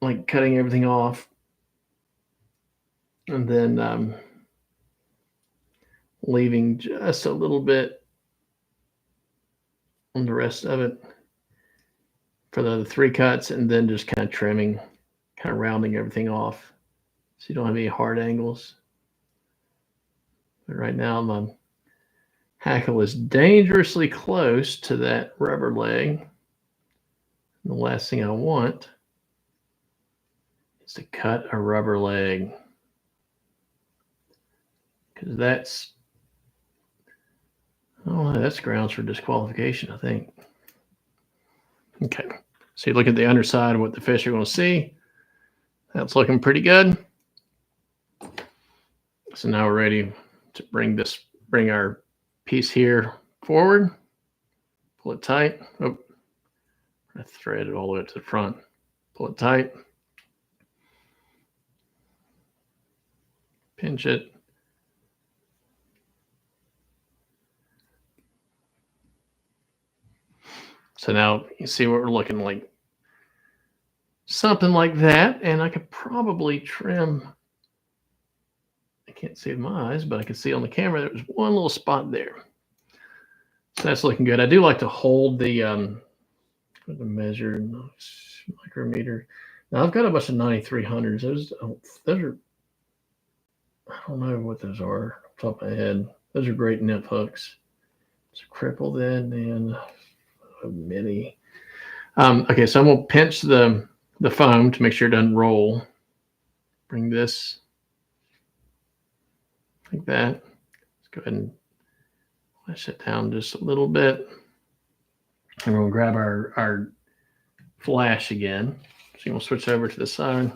like cutting everything off. And then leaving just a little bit on the rest of it for the other 3 cuts, and then just kind of trimming, kind of rounding everything off so you don't have any hard angles. But right now my hackle is dangerously close to that rubber leg. The last thing I want is to cut a rubber leg, because that's grounds for disqualification, I think. Okay, so you look at the underside of what the fish are going to see. That's looking pretty good. So now we're ready to bring our piece here forward. Pull it tight. Oh, I thread it all the way to the front. Pull it tight. Pinch it. So now you see what we're looking like. Something like that. And I could probably trim. I can't see with my eyes, but I can see on the camera there was one little spot there. So that's looking good. I do like to hold the measure micrometer. Now I've got a bunch of 9300s. Those are, I don't know what those are off the top of my head. Those are great nip hooks. It's a cripple then and a mini. Okay, so I'm gonna pinch the foam to make sure it doesn't roll. Bring this like that. Let's go ahead and lash it down just a little bit. And we'll grab our flash again. So you want to switch over to the side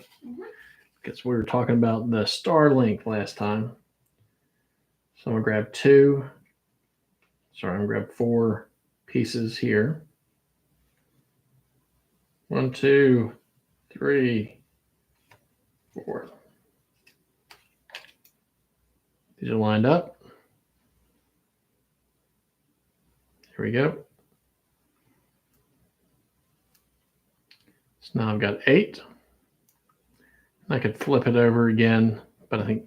because we were talking about the Starlink last time. So I'm gonna grab I'm gonna grab 4 pieces here. 1, 2, 3, 4. These are lined up. Here we go. So now I've got 8. I could flip it over again, but I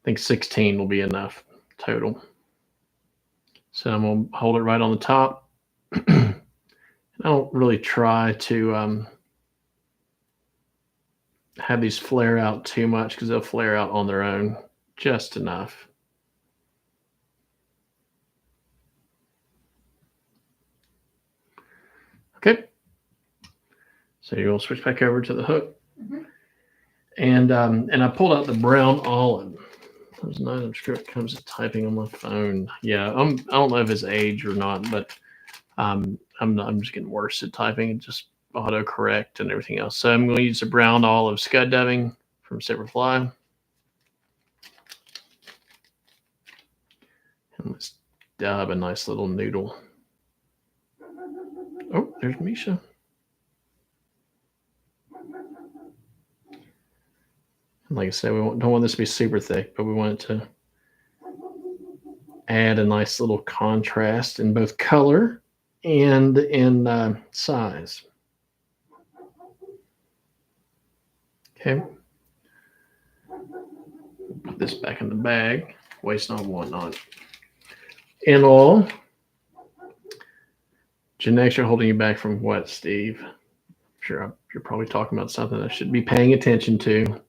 think 16 will be enough total. So I'm gonna hold it right on the top. I don't really try to have these flare out too much because they'll flare out on their own just enough. Okay. So you'll switch back over to the hook. And I pulled out the brown olive. There's an item script comes to typing on my phone. Yeah, I don't know if it's age or not, but I'm just getting worse at typing and just autocorrect and everything else. So I'm going to use the brown olive scud dubbing from Silverfly. And let's dub a nice little noodle. Oh, there's Misha. Like I said, we don't want this to be super thick, but we want it to add a nice little contrast in both color and in size. Okay. Put this back in the bag. Waste not, want not. In all, Jeanette, you're holding you back from what, Steve? I'm sure you're probably talking about something I should be paying attention to.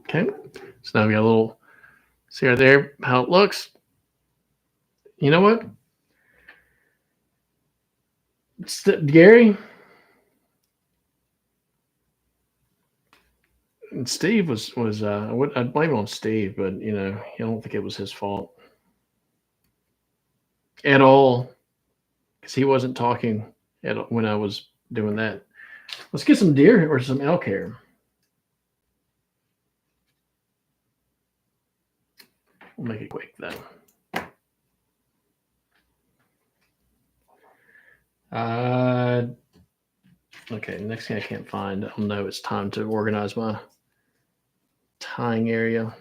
Okay, so now we got a little, see right there how it looks. You know what? Gary and Steve was I'd blame it on Steve, but I don't think it was his fault at all because he wasn't talking when I was doing that. Let's get some deer or some elk hair. We'll make it quick though. Okay, next thing I can't find, I'll know it's time to organize my tying area.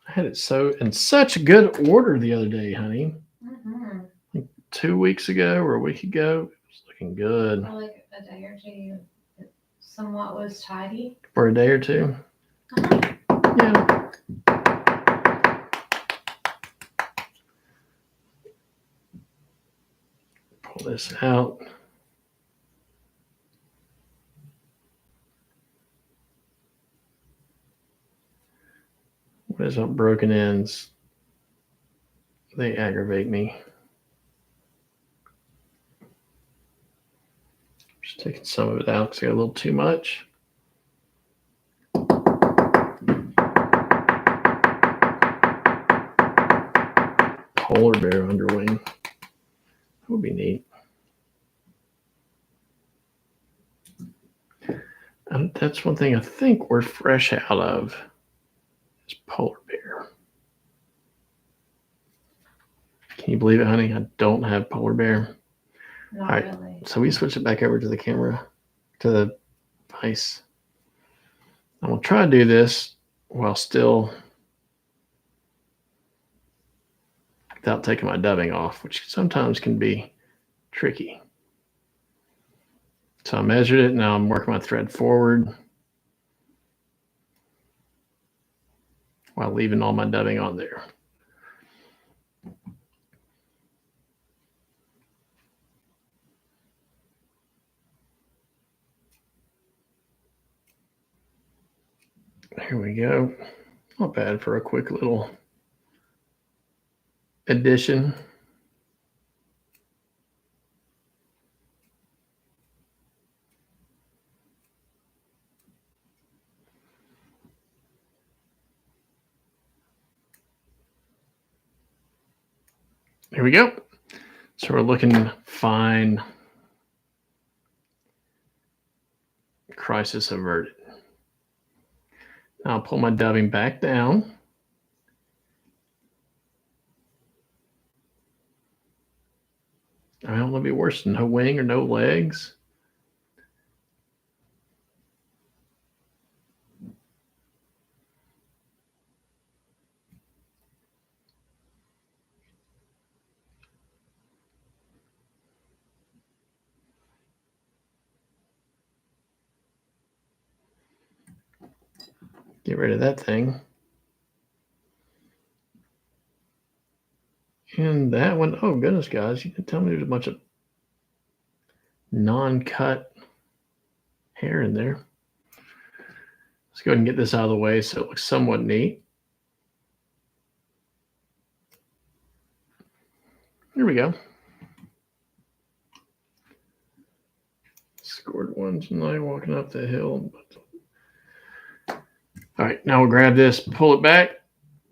I had it in such good order the other day, honey. Like 2 weeks ago or a week ago, it was looking good.
For like a day or two, it somewhat was tidy.
For a day or two? Yeah. Pull this out. What is up, broken ends? They aggravate me. Just taking some of it out because I got a little too much. Polar bear underwing. That would be neat. And that's one thing I think we're fresh out of is polar bear. Can you believe it, honey? I don't have polar bear.
Not all right, really.
So we switch it back over to the camera, to the device. I'm going to try to do this while still without taking my dubbing off, which sometimes can be tricky. So I measured it. Now I'm working my thread forward while leaving all my dubbing on there. Here we go. Not bad for a quick little addition. Here we go. So we're looking fine. Crisis averted. Now I'll pull my dubbing back down. I don't want to be worse than no wing or no legs. Get rid of that thing. And that one, oh goodness, guys, you can tell me there's a bunch of non-cut hair in there. Let's go ahead and get this out of the way so it looks somewhat neat. Here we go. Scored one tonight walking up the hill. All right, now we'll grab this, pull it back,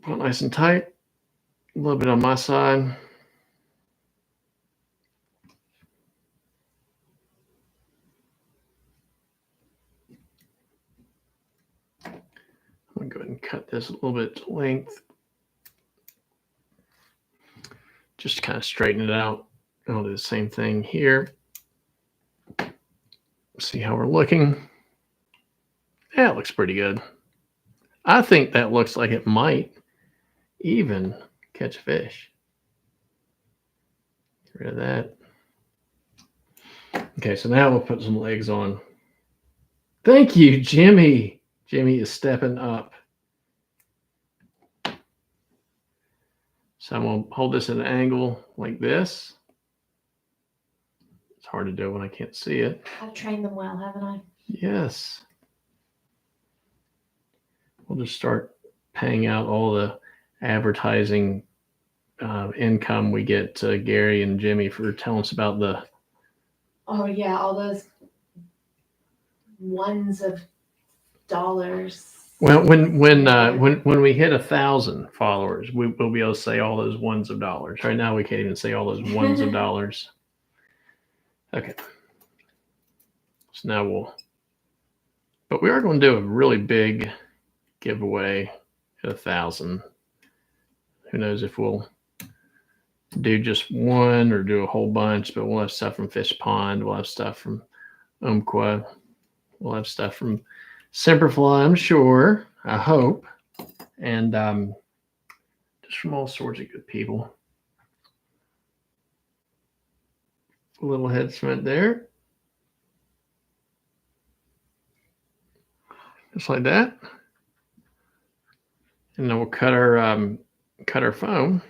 pull it nice and tight. A little bit on my side. I'm going to go ahead and cut this a little bit to length. Just to kind of straighten it out. I'll do the same thing here. See how we're looking. Yeah, it looks pretty good. I think that looks like it might even catch fish. Get rid of that. Okay, so now we'll put some legs on. Thank you, Jimmy. Jimmy is stepping up. So I'm going to hold this at an angle like this. It's hard to do when I can't see it.
I've trained them well, haven't I?
Yes. We'll just start paying out all the advertising income we get to Gary and Jimmy for telling us about the.
Oh yeah, all those ones of dollars.
Well, when we hit 1,000 followers, we'll be able to say all those ones of dollars. Right now, we can't even say all those ones of dollars. Okay. So now but we are going to do a really big giveaway at 1,000. Who knows if we'll do just one or do a whole bunch, but we'll have stuff from Fish Pond. We'll have stuff from Umpqua. We'll have stuff from Semperfly, I'm sure. I hope. And just from all sorts of good people. A little head cement there. Just like that. And then we'll cut our foam.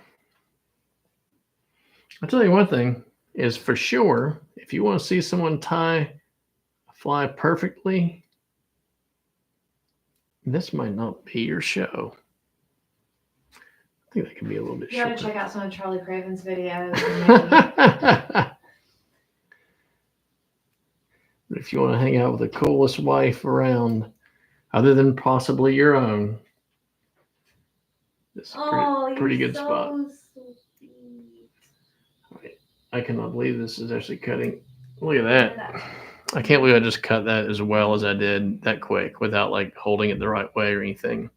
I'll tell you one thing is for sure, if you want to see someone tie a fly perfectly, this might not be your show. I think that could be a little bit
You
shorter.
gotta check out some of Charlie Craven's videos.
If you want to hang out with the coolest wife around, other than possibly your own, this is a pretty good spot. Right. I cannot believe this is actually cutting. Look at that. I can't believe I just cut that as well as I did that quick without like holding it the right way or anything.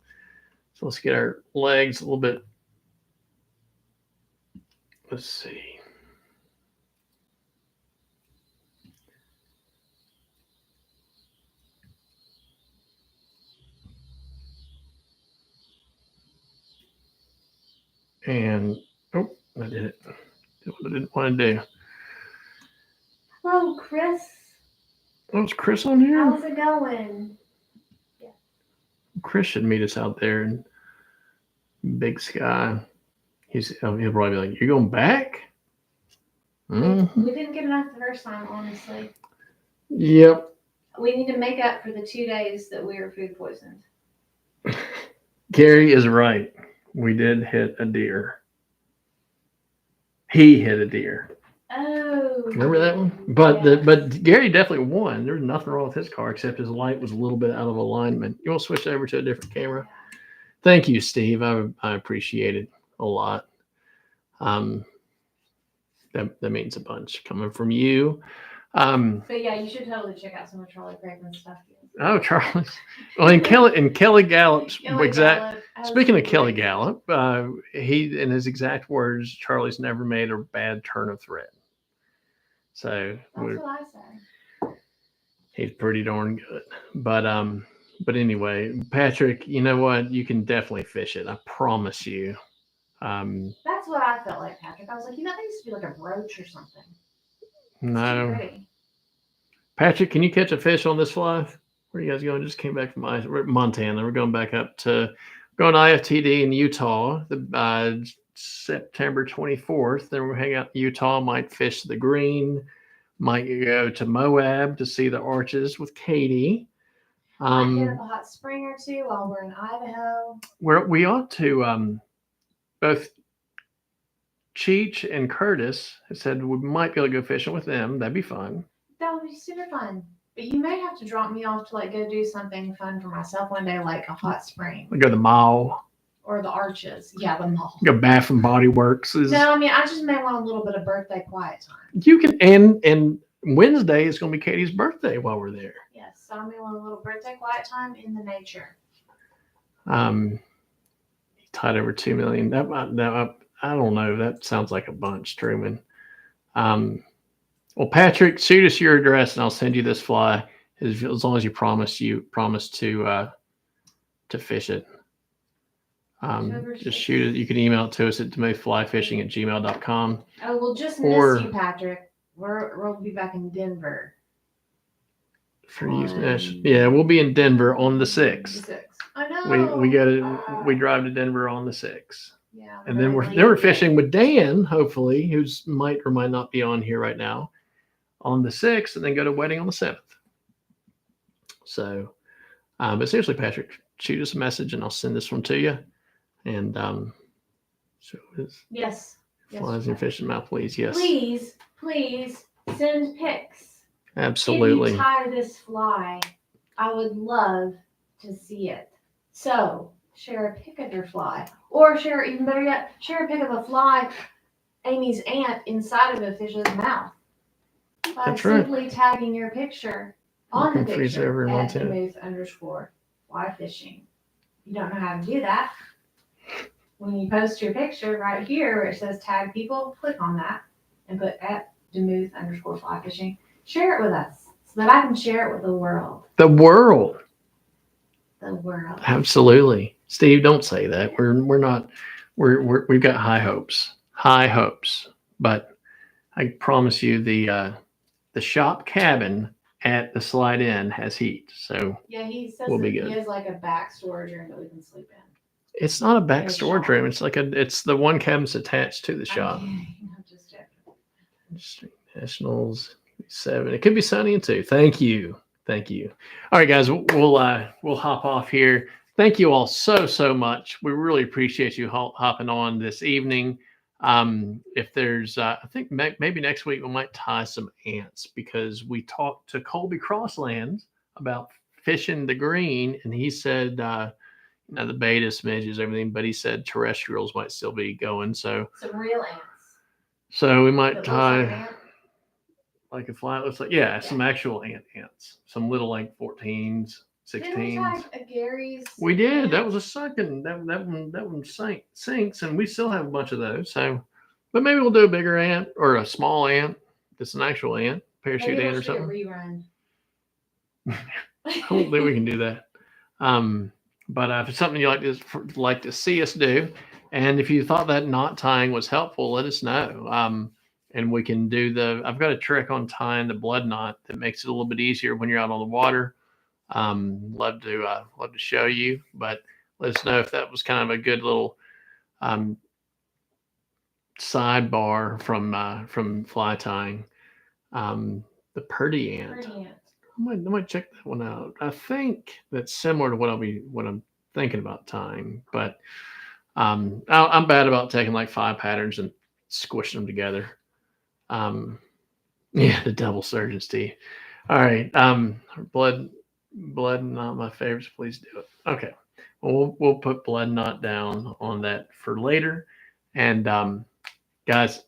So let's get our legs a little bit. Let's see. And, oh, I did it. Did what I didn't want to do.
Hello, Chris.
Oh, is Chris on here?
How's it going?
Yeah. Chris should meet us out there in Big Sky. He'll probably be like, "You're going back?"
Mm-hmm. We didn't get enough the first time, honestly.
Yep.
We need to make up for the 2 days that we were food poisoned.
Gary is right. We did hit a deer. He hit a deer.
Oh.
Remember that one? But yeah. But Gary definitely won. There's nothing wrong with his car except his light was a little bit out of alignment. You want to switch over to a different camera? Yeah. Thank you, Steve. I appreciate it a lot. That means a bunch coming from you.
But yeah, you should totally check out some of Charlie Craven's stuff.
Oh, Charles. Well, and Kelly Gallup's
Kelly
exact.
Gallup has
Speaking of Kelly
great-
Gallup, he in his exact words, Charlie's never made a bad turn of thread. So
That's what I say.
he's pretty darn good. But anyway, Patrick, you know what? You can definitely fish it. I promise you.
That's what I felt like, Patrick. I was like, that needs to be like a brooch or something. It's too
No,
pretty.
Patrick, can you catch a fish on this fly? Where are you guys going? Just came back from Montana. We're going back up to going to IFTD in Utah. September 24th. Then we'll hang out in Utah. Might fish the green. Might go to Moab to see the arches with Katie.
Might hit up a hot spring or two while we're in Idaho.
Where we ought to both Cheech and Curtis have said we might be able to go fishing with them. That'd be fun.
That would be super fun. But you may have to drop me off to like go do something fun for myself one day, like a hot spring.
We go to the mall.
Or the arches. Yeah, the mall.
Go Bath and Body Works.
No, I mean I just may want a little bit of birthday quiet time.
You can and Wednesday is going to be Katie's birthday while we're there.
Yes, so I may want a little birthday quiet time in the nature.
He tied over 2 million. I don't know. That sounds like a bunch, Truman. Well, Patrick, shoot us your address and I'll send you this fly as long as you promise to fish it. Just shoot it. You can email it to us at demuthflyfishing@gmail.com.
Oh, we'll just miss you, Patrick. We'll be back in Denver.
Yeah, we'll be in Denver on the 6th.
I know.
We drive to Denver on the 6th.
Yeah.
And then we're fishing with Dan, hopefully, who's might or might not be on here right now, on the 6th, and then go to wedding on the 7th. So, but seriously, Patrick, shoot us a message and I'll send this one to you. And so
yes.
Flies and fish in mouth, please. Yes.
Please send pics.
Absolutely.
If you tie this fly, I would love to see it. So share a pic of your fly, or even better yet, share a pic of a fly, Amy's aunt, inside of a fish's mouth. By simply tagging your picture on the picture at Demuth_fly fishing. You don't know how to do that. When you post your picture right here where it says tag people, click on that and put at Demuth_fly fishing. Share it with us so that I can share it with the world.
The world.
The world.
Absolutely. Steve, don't say that. We're not. We've got high hopes. High hopes. But I promise you, the shop cabin at the Slide Inn has heat. So
yeah, he says
we'll be good.
He has like a back storage room that we can sleep in.
It's not a back storage room. It's it's the one cabin's attached to the shop.
I'm just joking.
Nationals 7. It could be sunny in 2. Thank you. All right, guys, we'll hop off here. Thank you all so much. We really appreciate you hopping on this evening. If there's, I think maybe next week we might tie some ants, because we talked to Colby Crossland about fishing the green, and he said, the beta smidges, everything, but he said terrestrials might still be going. So
some real ants. So
we might tie like a fly. Looks like some actual ants, some little like 14s, 16s.
Did we tie a Gary's?
We did. That was a second. That one sinks, and we still have a bunch of those. So, but maybe we'll do a bigger ant or a small ant. That's an actual ant, parachute ant or something.
Rerun.
I don't think we can do that. But if it's something you like to see us do, and if you thought that knot tying was helpful, let us know. And we can do I've got a trick on tying the blood knot that makes it a little bit easier when you're out on the water. Love to show you, but let us know if that was kind of a good little sidebar from fly tying. The Purdy ant. I might check that one out. I think that's similar to what I'm thinking about tying, but I'm bad about taking like 5 patterns and squishing them together. The double surgeon, Steve. All right. Blood not my favorites. Please do it. Okay. Well, we'll put blood knot down on that for later. And guys,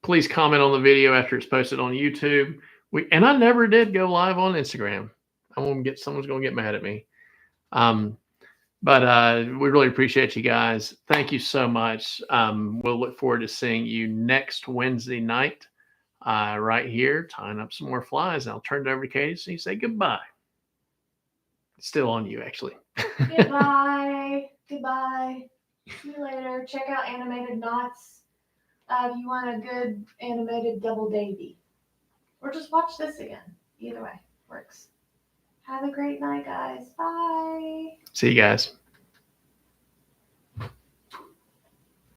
Please comment on the video after it's posted on YouTube. And I never did go live on Instagram. Someone's gonna get mad at me. But we really appreciate you guys. Thank you so much. We'll look forward to seeing you next Wednesday night right here, tying up some more flies. And I'll turn it over to Katie so you say goodbye. It's still on you, actually.
Goodbye. Goodbye. See you later. Check out Animated Knots if you want a good animated double Davy. Or just watch this again. Either way works. Have a great night, guys. Bye.
See you guys.